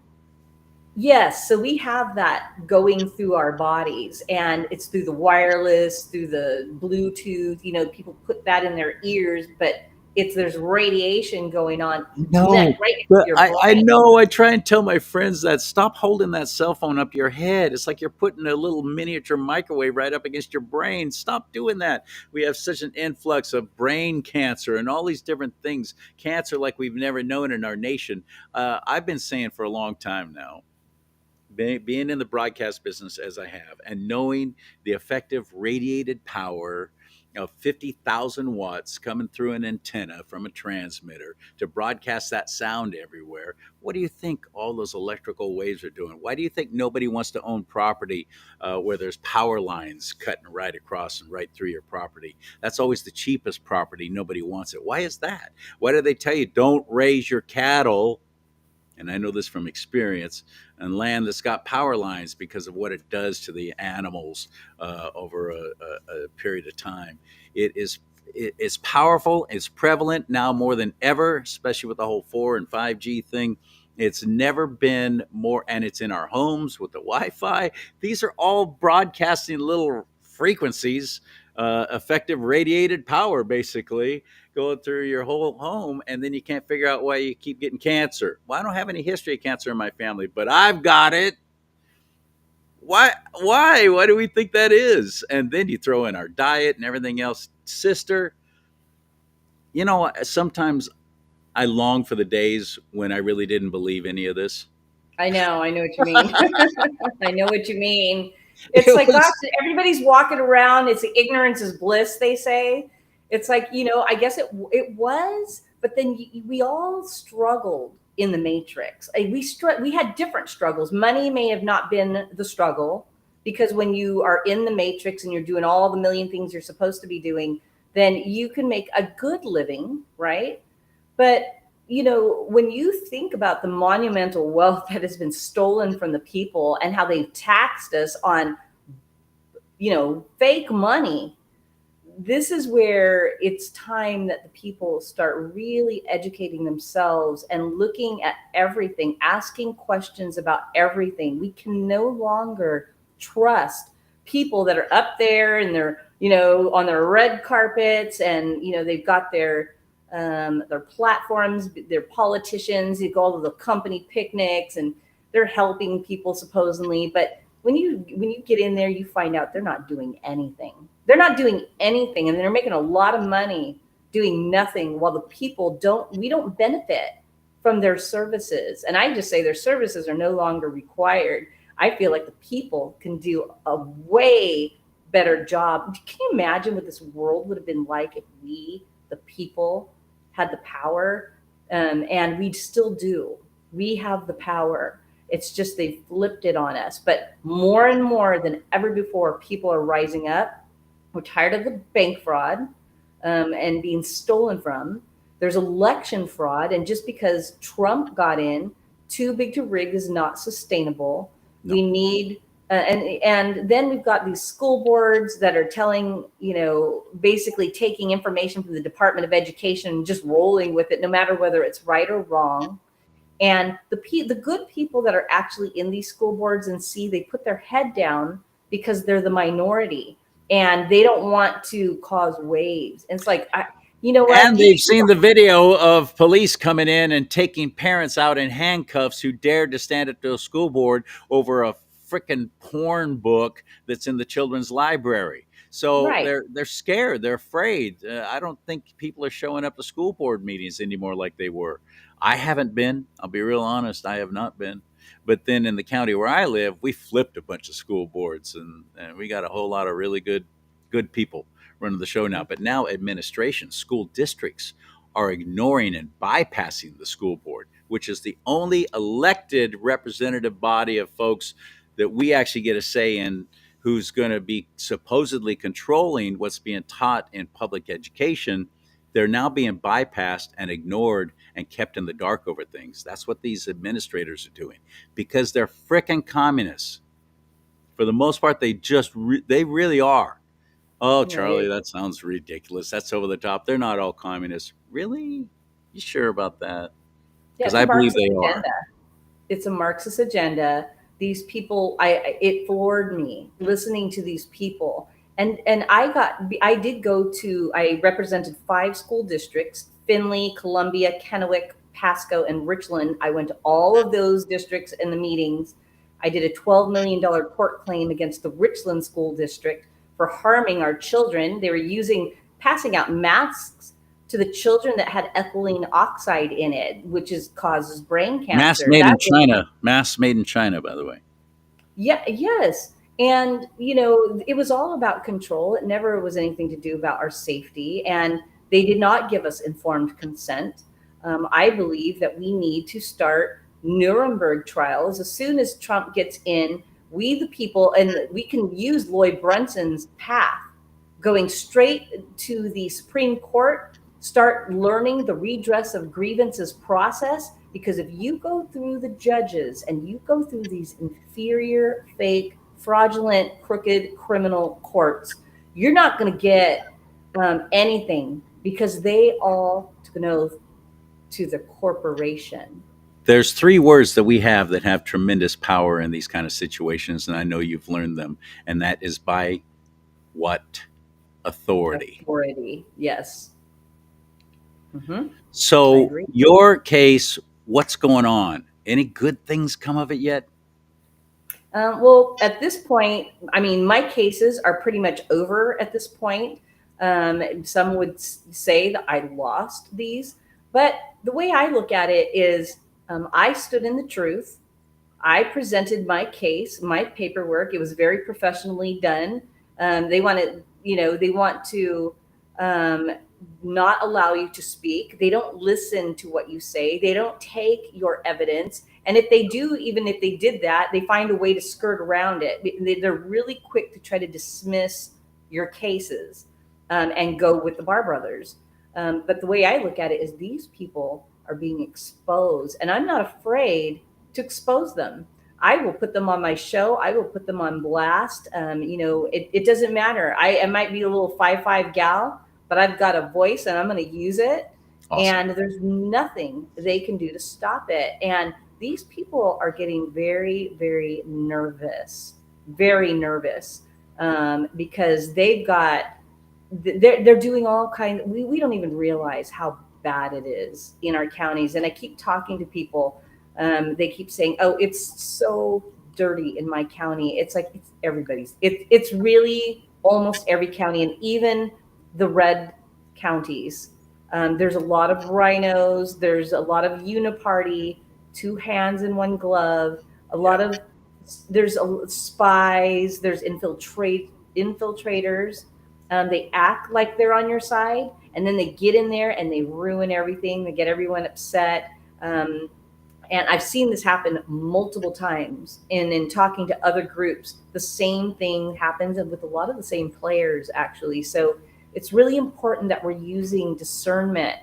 Yes, so we have that going through our bodies, and it's through the wireless, through the Bluetooth. People put that in their ears, but there's radiation going on. No, right I know. I try and tell my friends that stop holding that cell phone up your head. It's like you're putting a little miniature microwave right up against your brain. Stop doing that. We have such an influx of brain cancer and all these different things. Cancer like we've never known in our nation. I've been saying for a long time now, being in the broadcast business as I have, and knowing the effective radiated power of 50,000 watts coming through an antenna from a transmitter to broadcast that sound everywhere. What do you think all those electrical waves are doing? Why do you think nobody wants to own property where there's power lines cutting right across and right through your property? That's always the cheapest property. Nobody wants it. Why is that? Why do they tell you don't raise your cattle? And I know this from experience, and land that's got power lines, because of what it does to the animals over a period of time. It's powerful. It's prevalent now more than ever, especially with the whole 4 and 5G thing. It's never been more, and it's in our homes with the Wi-Fi. These are all broadcasting little frequencies, effective radiated power, basically, going through your whole home, and then you can't figure out why you keep getting cancer. Well, I don't have any history of cancer in my family, but I've got it. Why do we think that is? And then you throw in our diet and everything else. Sister, sometimes I long for the days when I really didn't believe any of this. I know what you mean. I know what you mean. It's like, gosh, everybody's walking around. It's ignorance is bliss, they say. It's like, I guess it was, but then we all struggled in the matrix. We had different struggles. Money may have not been the struggle, because when you are in the matrix and you're doing all the million things you're supposed to be doing, then you can make a good living, right? But when you think about the monumental wealth that has been stolen from the people and how they've taxed us on, fake money, this is where it's time that the people start really educating themselves and looking at everything, asking questions about everything. We can no longer trust people that are up there and they're, on their red carpets and, they've got their platforms, their politicians, they go to the company picnics and they're helping people supposedly. But when you get in there, you find out they're not doing anything. They're not doing anything, and they're making a lot of money doing nothing while the people we don't benefit from their services. And I just say their services are no longer required. I feel like the people can do a way better job. Can you imagine what this world would have been like if we, the people, had the power? And we still do. We have the power. It's just they flipped it on us. But more and more than ever before, people are rising up. We're tired of the bank fraud and being stolen from. There's election fraud. And just because Trump got in, too big to rig is not sustainable. No. We need, and then we've got these school boards that are telling, basically taking information from the Department of Education and just rolling with it, no matter whether it's right or wrong. And the good people that are actually in these school boards and they put their head down because they're the minority. And they don't want to cause waves. And it's like, And they've seen the video of police coming in and taking parents out in handcuffs who dared to stand at the school board over a freaking porn book that's in the children's library. So right. They're scared. They're afraid. I don't think people are showing up to school board meetings anymore like they were. I haven't been. I'll be real honest. I have not been. But then in the county where I live, we flipped a bunch of school boards, and we got a whole lot of really good people running the show now. But now administration, school districts are ignoring and bypassing the school board, which is the only elected representative body of folks that we actually get a say in, who's going to be supposedly controlling what's being taught in public education. They're now being bypassed and ignored and kept in the dark over things. That's what these administrators are doing because they're frickin' communists. For the most part, they really are. Oh, Charlie, that sounds ridiculous. That's over the top. They're not all communists. Really? You sure about that? Because I believe they are. It's a Marxist agenda. These people, it floored me listening to these people. And I represented 5 school districts: Findlay, Columbia, Kennewick, Pasco, and Richland. I went to all of those districts in the meetings. I did a $12 million court claim against the Richland School District for harming our children. They were passing out masks to the children that had ethylene oxide in it, which causes brain cancer. Masks made in China. Masks made in China, by the way. Yeah. Yes. And, it was all about control. It never was anything to do about our safety. And they did not give us informed consent. I believe that we need to start Nuremberg trials as soon as Trump gets in. We, the people, and we can use Lloyd Brunson's path, going straight to the Supreme Court, start learning the redress of grievances process. Because if you go through the judges and you go through these inferior, fake, fraudulent, crooked criminal courts, you're not going to get anything, because they all took an oath to the corporation. There's 3 words that we have that have tremendous power in these kind of situations, and I know you've learned them, and that is by what? Authority. Authority, yes. Mm-hmm. So your case, what's going on? Any good things come of it yet? Well, at this point, my cases are pretty much over at this point. Some would say that I lost these, but the way I look at it is I stood in the truth. I presented my case, my paperwork. It was very professionally done. They want to not allow you to speak. They don't listen to what you say. They don't take your evidence. And if they do, even if they did that, they find a way to skirt around it. They're really quick to try to dismiss your cases and go with the Barr brothers. But the way I look at it is these people are being exposed, and I'm not afraid to expose them. I will put them on my show. I will put them on blast. It doesn't matter. I might be a little 5'5" gal, but I've got a voice and I'm going to use it. Awesome. And there's nothing they can do to stop it. And these people are getting very, very nervous, because they're doing all kinds. We don't even realize how bad it is in our counties. And I keep talking to people. They keep saying, "Oh, it's so dirty in my county." It's like it's everybody's. It's really almost every county, and even the red counties. There's a lot of rhinos. There's a lot of uniparty, 2 hands in 1 glove. There's spies. There's infiltrators. They act like they're on your side, and then they get in there and they ruin everything. They get everyone upset. And I've seen this happen multiple times. And in talking to other groups, the same thing happens, and with a lot of the same players, actually. So it's really important that we're using discernment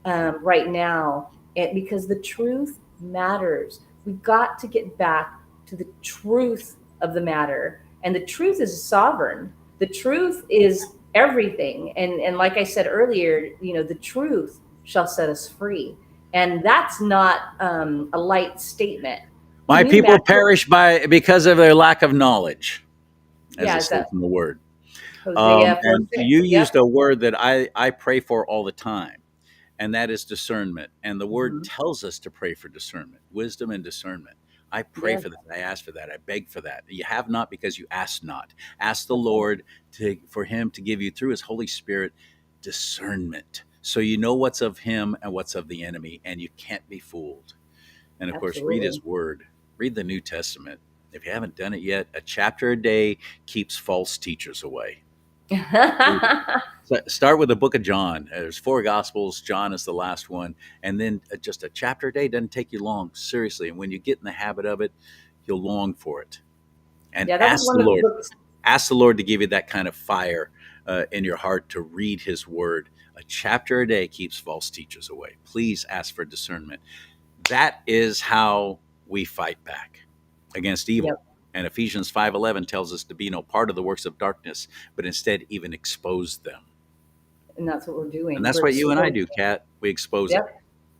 right now, because the truth matters. We've got to get back to the truth of the matter. And the truth is sovereign. The truth is everything. And like I said earlier, the truth shall set us free. And that's not a light statement. My people perish because of their lack of knowledge, as it says in the word. Hosea 4:6. And you used a word that I pray for all the time, and that is discernment. And the word tells us to pray for discernment, wisdom and discernment. I pray for that. I ask for that. I beg for that. You have not because you ask not. Ask the Lord for him to give you, through his Holy Spirit, discernment. So you know what's of him and what's of the enemy, and you can't be fooled. And of course, read his word. Read the New Testament. If you haven't done it yet, a chapter a day keeps false teachers away. Start with the book of John. There's 4 gospels. John is the last one. And then just a chapter a day doesn't take you long, seriously. And when you get in the habit of it, you'll long for it. And ask the Lord to give you that kind of fire in your heart to read his word. A chapter a day keeps false teachers away. Please ask for discernment. That is how we fight back against evil. Yep. And Ephesians 5:11 tells us to be no part of the works of darkness, but instead even expose them. And that's what we're doing. And that's what you and I do, Kat. We expose it.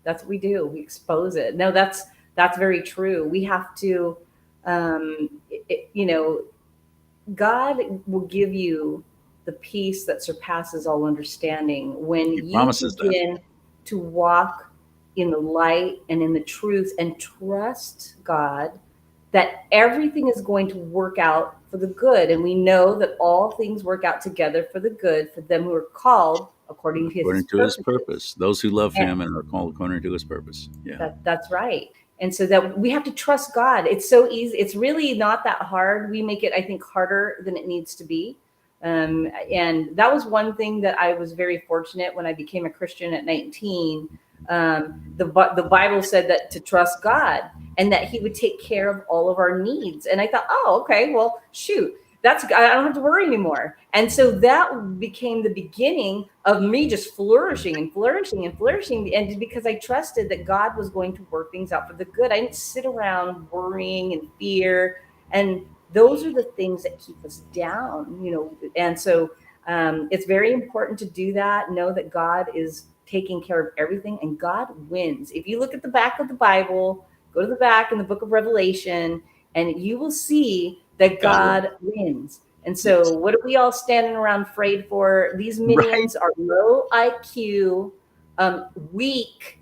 That's what we do. We expose it. No, that's very true. We have to, God will give you the peace that surpasses all understanding when you begin to walk in the light and in the truth and trust God that everything is going to work out for the good. And we know that all things work out together for the good for them who are called according to his purpose. Those who love him and are called according to his purpose. Yeah, that's right. And so that we have to trust God. It's so easy. It's really not that hard. We make it, I think, harder than it needs to be. And that was one thing that I was very fortunate when I became a Christian at 19. The Bible said that to trust God and that he would take care of all of our needs. And I thought, oh, okay, well, shoot, I don't have to worry anymore. And so that became the beginning of me just flourishing and flourishing and flourishing. And because I trusted that God was going to work things out for the good, I didn't sit around worrying and fear. And those are the things that keep us down, And so it's very important to do that. Know that God is taking care of everything and God wins. If you look at the back of the Bible, go to the back in the book of Revelation, and you will see that God wins. And so what are we all standing around afraid for? These minions are low IQ, weak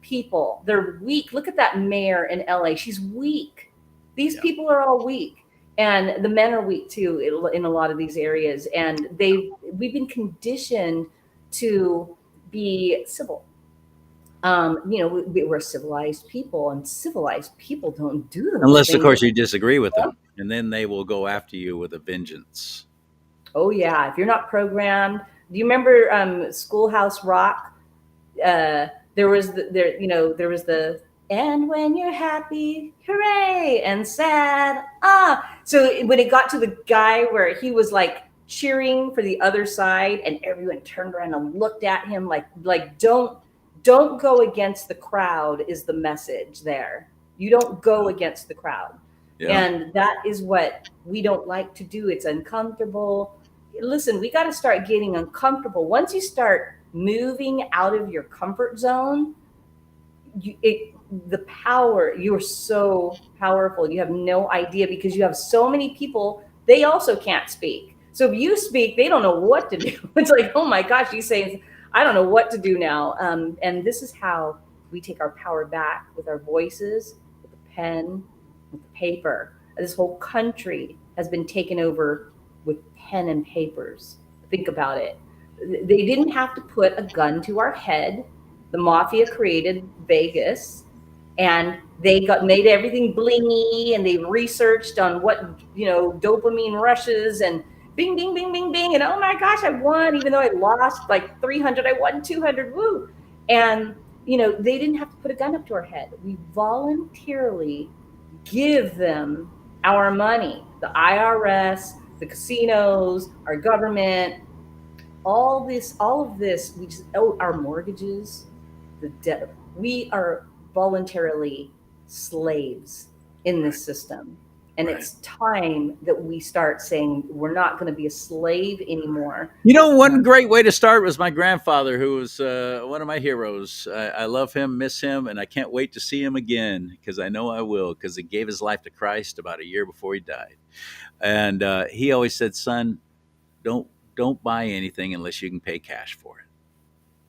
people. They're weak. Look at that mayor in LA. She's weak. These people are all weak. And the men are weak too in a lot of these areas. And we've been conditioned to be civil. We're civilized people, and civilized people don't do them. Unless, of course, you disagree with them, and then they will go after you with a vengeance. Oh yeah, if you're not programmed. Do you remember Schoolhouse Rock? There was the and when you're happy, hooray, and sad, So when it got to the guy where he was like cheering for the other side, and everyone turned around and looked at him like don't go against the crowd is the message there. You don't go against the crowd. Yeah. And that is what we don't like to do. It's uncomfortable. Listen, we got to start getting uncomfortable. Once you start moving out of your comfort zone, the power, you're so powerful. You have no idea, because you have so many people, they also can't speak. So if you speak, they don't know what to do. It's like, oh my gosh, he's saying, I don't know what to do now. And this is how we take our power back, with our voices, with the pen, with the paper. This whole country has been taken over with pen and papers. Think about it. They didn't have to put a gun to our head. The mafia created Vegas, and they made everything blingy, and they researched on what, dopamine rushes, and bing, bing, bing, bing, bing. And oh my gosh, I won, even though I lost like 300, I won 200, woo. And, they didn't have to put a gun up to our head. We voluntarily give them our money, the IRS, the casinos, our government, all of this, we just owe our mortgages, the debt. We are voluntarily slaves in this system. And It's time that we start saying we're not going to be a slave anymore. One great way to start was my grandfather, who was one of my heroes. I love him, miss him, and I can't wait to see him again, because I know I will, because he gave his life to Christ about a year before he died. And he always said, son, don't buy anything unless you can pay cash for it.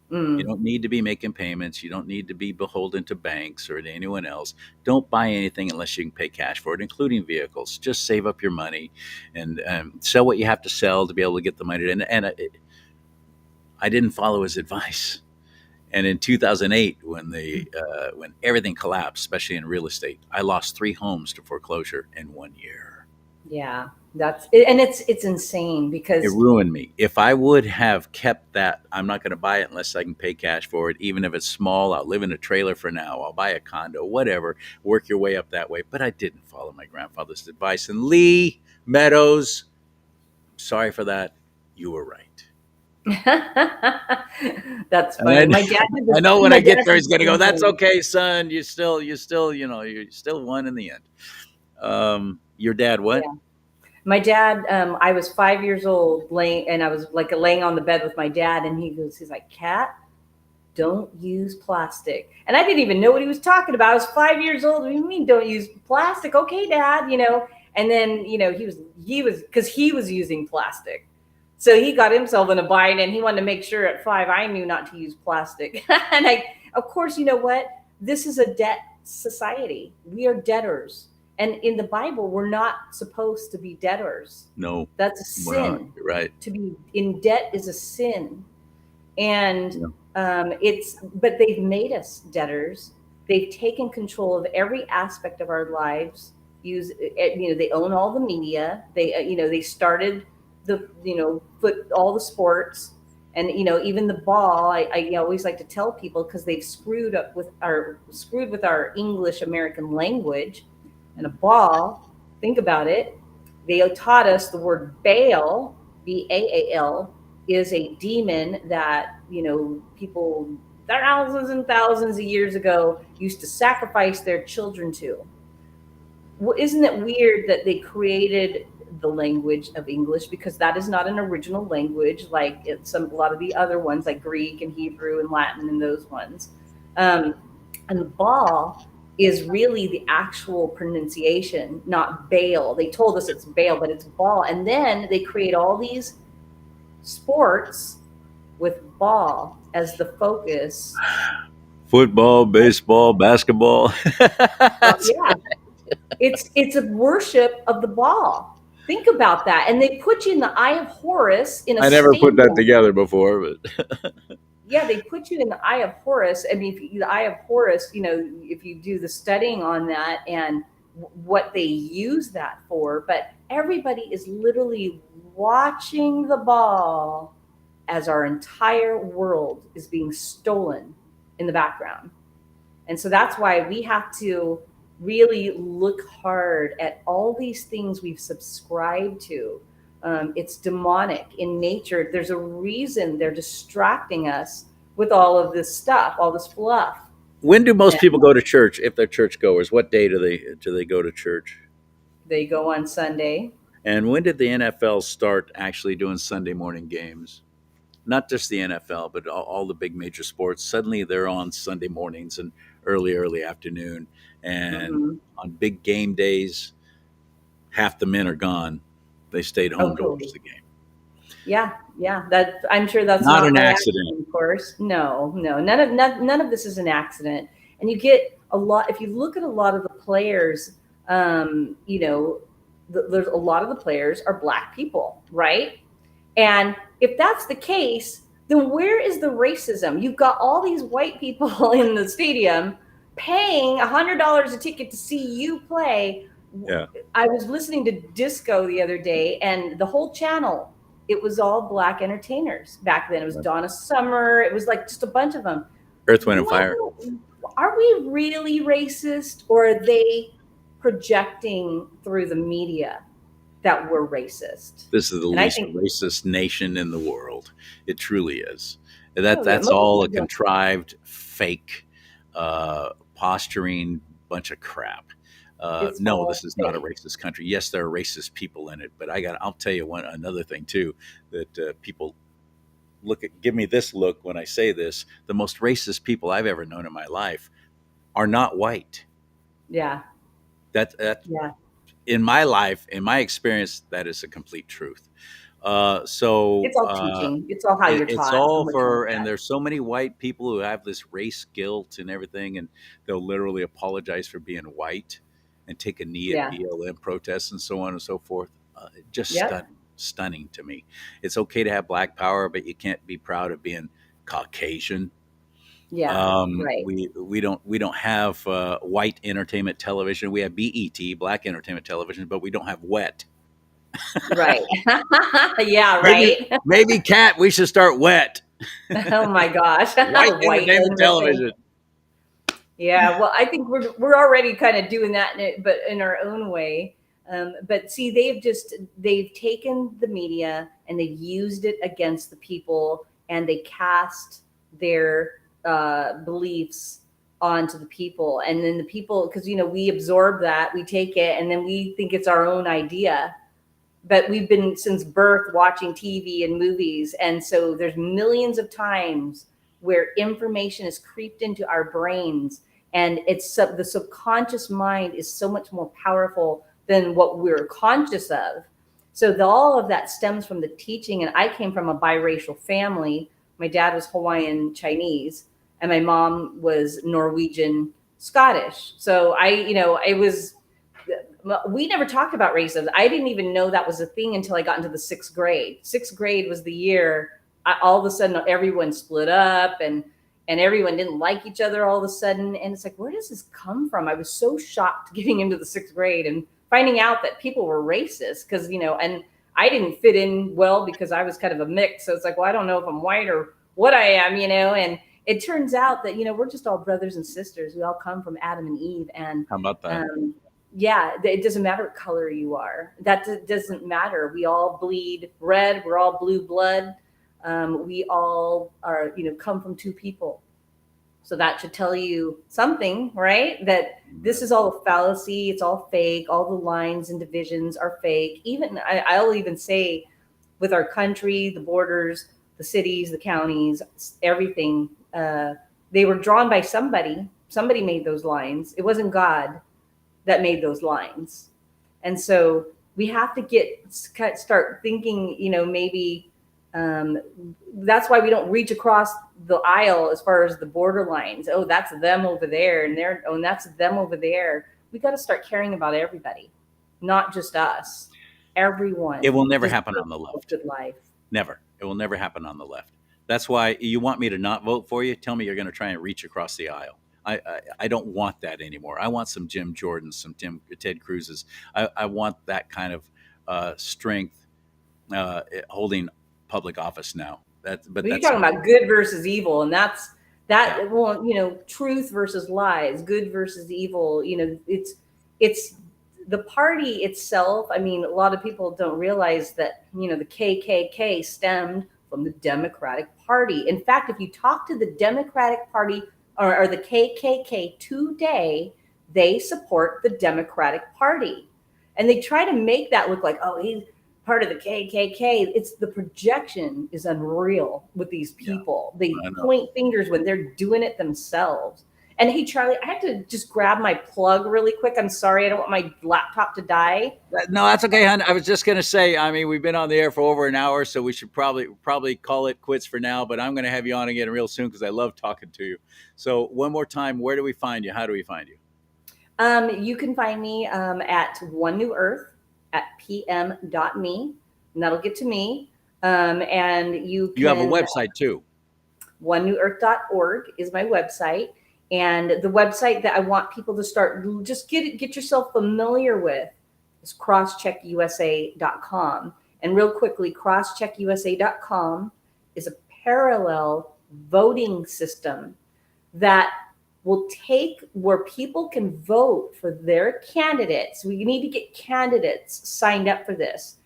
You don't need to be making payments. You don't need to be beholden to banks or to anyone else. Don't buy anything unless you can pay cash for it, including vehicles. Just save up your money and sell what you have to sell to be able to get the money. And I didn't follow his advice. And in 2008, when everything collapsed, especially in real estate, I lost 3 homes to foreclosure in 1 year. Yeah, it's insane, because it ruined me. If I would have kept that, I'm not going to buy it unless I can pay cash for it. Even if it's small, I'll live in a trailer for now. I'll buy a condo, whatever. Work your way up that way. But I didn't follow my grandfather's advice. And Lee Meadows, sorry for that. You were right. That's funny. My dad. I know when I get there, he's going to go, "That's okay, son. You're still, you're still one in the end." Your dad, what? Yeah. My dad, I was 5 years old, and I was like laying on the bed with my dad, and he's like, Kat, don't use plastic. And I didn't even know what he was talking about. I was 5 years old. What do you mean don't use plastic? Okay, Dad, And then, he was because he was using plastic. So he got himself in a bind, and he wanted to make sure at 5 I knew not to use plastic. And of course, you know what? This is a debt society. We are debtors. And in the Bible, we're not supposed to be debtors. No. That's a sin. You're right. To be in debt is a sin. And but they've made us debtors. They've taken control of every aspect of our lives. They own all the media. They started all the sports. And even the ball, I always like to tell people, because they've screwed with our English American language. And a ball, think about it. They taught us the word Baal, Baal, is a demon that people thousands and thousands of years ago used to sacrifice their children to. Well, isn't it weird that they created the language of English, because that is not an original language like a lot of the other ones, like Greek and Hebrew and Latin and those ones. And the Baal is really the actual pronunciation, not Baal. They told us it's Baal, but it's Baal. And then they create all these sports with ball as the focus. Football, baseball, basketball. Yeah. It's a worship of the ball. Think about that. And they put you in the Eye of Horus in a I never put that stadium. together before, but Yeah, they put you in the Eye of Horus. I mean, the Eye of Horus, if you do the studying on that and what they use that for, but everybody is literally watching the ball as our entire world is being stolen in the background. And so that's why we have to really look hard at all these things we've subscribed to. It's demonic in nature. There's a reason they're distracting us with all of this stuff, all this fluff. When do most And people go to church if they're churchgoers? What day do they go to church? they go on Sunday. And when did the NFL start actually doing Sunday morning games? Not just the NFL, but all the big major sports. Suddenly they're on Sunday mornings and early afternoon. And Hmm. on big game days, half the men are gone. They stayed Oh, home to watch totally. the game. Yeah. That I'm sure that's Not not an by accident. accident, of course. No, none of this is an accident. And you get a lot if you look at a lot of the players. You know, there's a lot of the players are black people, right? And if that's the case, then where is the racism? You've got all these white people in the stadium paying $100 a ticket to see you play. Yeah. I was listening to Disco the other day, and the whole channel, it was all black entertainers back then. It was Donna Summer. It was like just a bunch of them. Earth, Wind, and Fire. Are we really racist, or are they projecting through the media that we're racist? This is the And I least think, racist nation in the world. It truly is. oh yeah, That's most all a people don't. contrived, fake, posturing bunch of crap. It's No, all this is not a fake. racist country. Yes, there are racist people in it, but I'll tell you another thing too, that people give me this look when I say this. The most racist people I've ever known in my life are not white. Yeah, That yeah, in my life, in my experience, that is a complete truth. So it's all teaching. It's all how you're it's taught and all what you for, look and at. there's so many white people who have this race guilt and everything, and they'll literally apologize for being white and take a knee at Yeah. BLM protests and so on and so forth. Just Yep. stunning to me. It's okay to have black power, but you can't be proud of being Caucasian. Yeah. Right. We don't have white entertainment television. We have BET, black entertainment television, but we don't have wet. Right. Yeah. Maybe Right. maybe Cat, we should start wet. Oh my gosh. White White entertainment entertainment. television. Yeah. Well, I think we're already kind of doing that, but in our own way. But see, they've taken the media and they've used it against the people, and they cast their beliefs onto the people, and then the people, because we absorb that, we take it, and then we think it's our own idea. But we've been since birth watching TV and movies, and so there's millions of times where information is creeped into our brains, and the subconscious mind is so much more powerful than what we're conscious of. So all of that stems from the teaching. And I came from a biracial family. My dad was Hawaiian Chinese, and my mom was Norwegian Scottish. So we never talked about racism. I didn't even know that was a thing until I got into the sixth grade. Sixth grade was the year all of a sudden everyone split up, and everyone didn't like each other all of a sudden. And it's like, where does this come from? I was so shocked getting into the sixth grade and finding out that people were racist, because, and I didn't fit in well because I was kind of a mix. So it's like, well, I don't know if I'm white or what I am, and it turns out that, we're just all brothers and sisters. We all come from Adam and Eve. And How about that? yeah, it doesn't matter what color you are. That doesn't matter. We all bleed red. We're all blue blood. We all are, come from two people. So that should tell you something, right? That this is all a fallacy. It's all fake. All the lines and divisions are fake. Even I'll even say, with our country, the borders, the cities, the counties, everything, they were drawn by somebody. Somebody made those lines. It wasn't God that made those lines. And so we have to start thinking, maybe that's why we don't reach across the aisle as far as the border lines. Oh, that's them over there, and that's them over there. We got to start caring about everybody, not just us. Everyone. It will never happen on the left. Good life. Never. It will never happen on the left. That's why you want me to not vote for you. Tell me you're going to try and reach across the aisle. I don't want that anymore. I want some Jim Jordans, some Ted Cruz's. I want that kind of strength holding public office now. You're talking about good versus evil, and that's that. Yeah. Well, truth versus lies, good versus evil. It's the party itself. I mean, a lot of people don't realize that the KKK stemmed from the Democratic Party. In fact, if you talk to the Democratic Party or the KKK today, they support the Democratic Party. And they try to make that look like, oh, he's part of the KKK. It's the projection is unreal with these people. They point fingers when they're doing it themselves. And hey, Charlie, I have to just grab my plug really quick. I'm sorry. I don't want my laptop to die. No, that's okay, hon. I was just going to say, I mean, we've been on the air for over an hour, so we should probably call it quits for now, but I'm going to have you on again real soon because I love talking to you. So one more time, where do we find you? How do we find you? You can find me at One New Earth at pm.me, and that'll get to me. And you have a website too. OneNewEarth.org is my website. And the website that I want people to start, just get yourself familiar with, is crosscheckusa.com. And real quickly, crosscheckusa.com is a parallel voting system that will take where people can vote for their candidates. We need to get candidates signed up for this.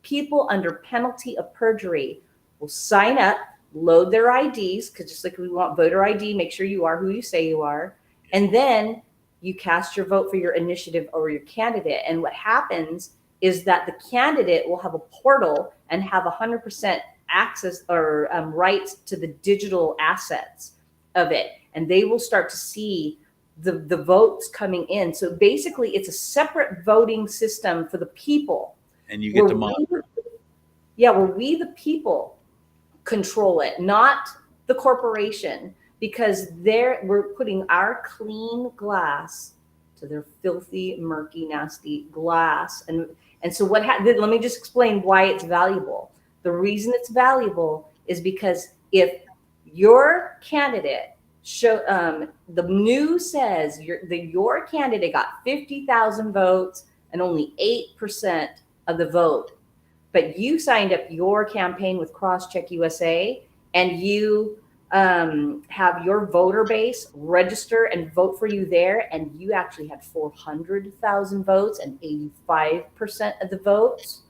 People under penalty of perjury will sign up, load their IDs, because just like we want voter ID, make sure you are who you say you are. And then you cast your vote for your initiative or your candidate. And what happens is that the candidate will have a portal and have 100% access or rights to the digital assets of it. And they will start to see the votes coming in. So basically, it's a separate voting system for the people. And you get to monitor. Where we, the people, control it, not the corporation, because we're putting our clean glass to their filthy, murky, nasty glass. And so let me just explain why it's valuable. The reason it's valuable is because if your candidate the news says your candidate got 50,000 votes and only 8% of the vote, but you signed up your campaign with CrossCheck USA and you have your voter base register and vote for you there, and you actually had 400,000 votes and 85% of the votes.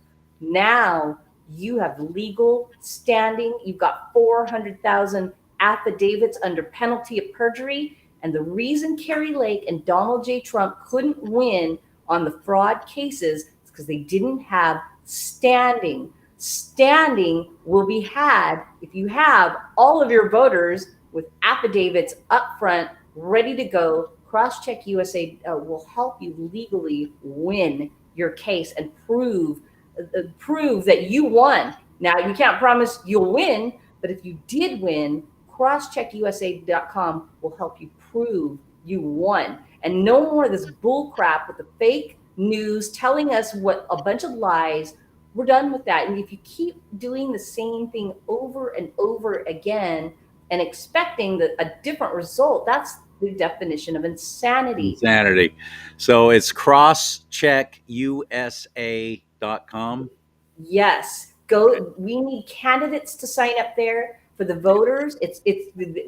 Now you have legal standing. You've got 400,000 affidavits under penalty of perjury. And the reason Carrie Lake and Donald J. Trump couldn't win on the fraud cases is because they didn't have standing. Standing will be had if you have all of your voters with affidavits up front, ready to go. CrossCheck USA will help you legally win your case and prove that you won. Now, you can't promise you'll win, but if you did win, crosscheckusa.com will help you prove you won. And no more of this bull crap with the fake news telling us what a bunch of lies. We're done with that. And if you keep doing the same thing over and over again and expecting a different result, that's the definition of insanity. Insanity. So it's crosscheckusa.com. Yes. Go. We need candidates to sign up there. For the voters, it's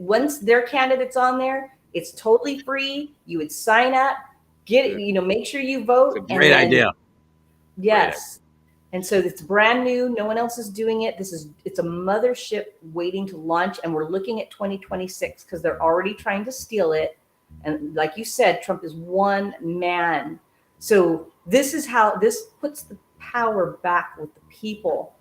once their candidate's on there, it's totally free. You would sign up, get it, make sure you vote. It's a great idea. Yes. And so it's brand new. No one else is doing it. It's a mothership waiting to launch. And we're looking at 2026 because they're already trying to steal it. And like you said, Trump is one man. So this is how this puts the power back with the people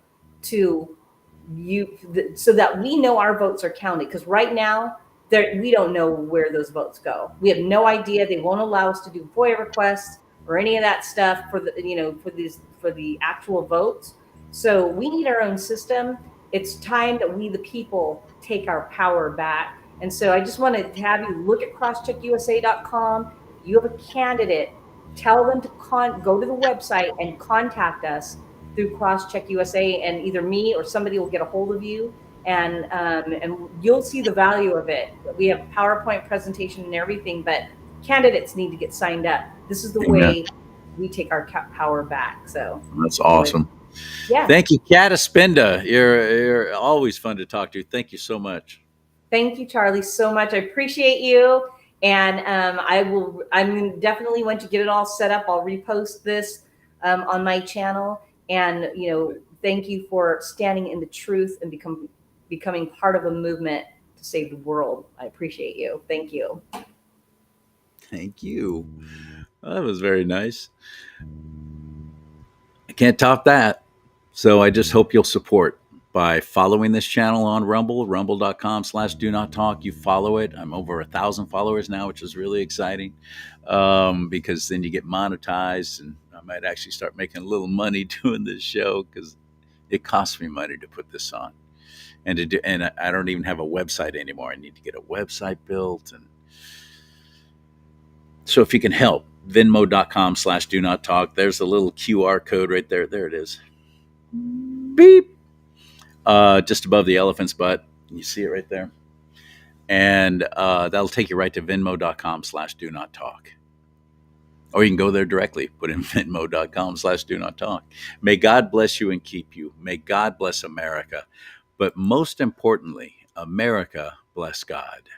so that we know our votes are counted. Because right now, we don't know where those votes go. We have no idea. They won't allow us to do FOIA requests or any of that stuff for the actual votes. So we need our own system. It's time that we, the people, take our power back. And so I just wanted to have you look at crosscheckusa.com. You have a candidate, tell them to go to the website and contact us through CrossCheck USA, and either me or somebody will get a hold of you, and you'll see the value of it. We have PowerPoint presentation and everything, but candidates need to get signed up. This is the way we take our power back. So that's awesome. Yeah. Thank you, Kat Aspinda. You're always fun to talk to. Thank you so much. Thank you, Charlie, so much. I appreciate you. And I'm definitely, once you get it all set up, I'll repost this on my channel. And, thank you for standing in the truth and becoming part of a movement to save the world. I appreciate you. Thank you. Thank you. Well, that was very nice. I can't top that. So I just hope you'll support by following this channel on Rumble, rumble.com/DoNotTalk. You follow it. I'm over 1,000 followers now, which is really exciting, because then you get monetized, and I might actually start making a little money doing this show, because it costs me money to put this on. And I don't even have a website anymore. I need to get a website built. And so if you can help, venmo.com/DoNotTalk. There's a little QR code right there. There it is. Beep. Just above the elephant's butt. You see it right there. And that'll take you right to venmo.com/DoNotTalk. Or you can go there directly. Put in venmo.com/DoNotTalk. May God bless you and keep you. May God bless America. But most importantly, America bless God.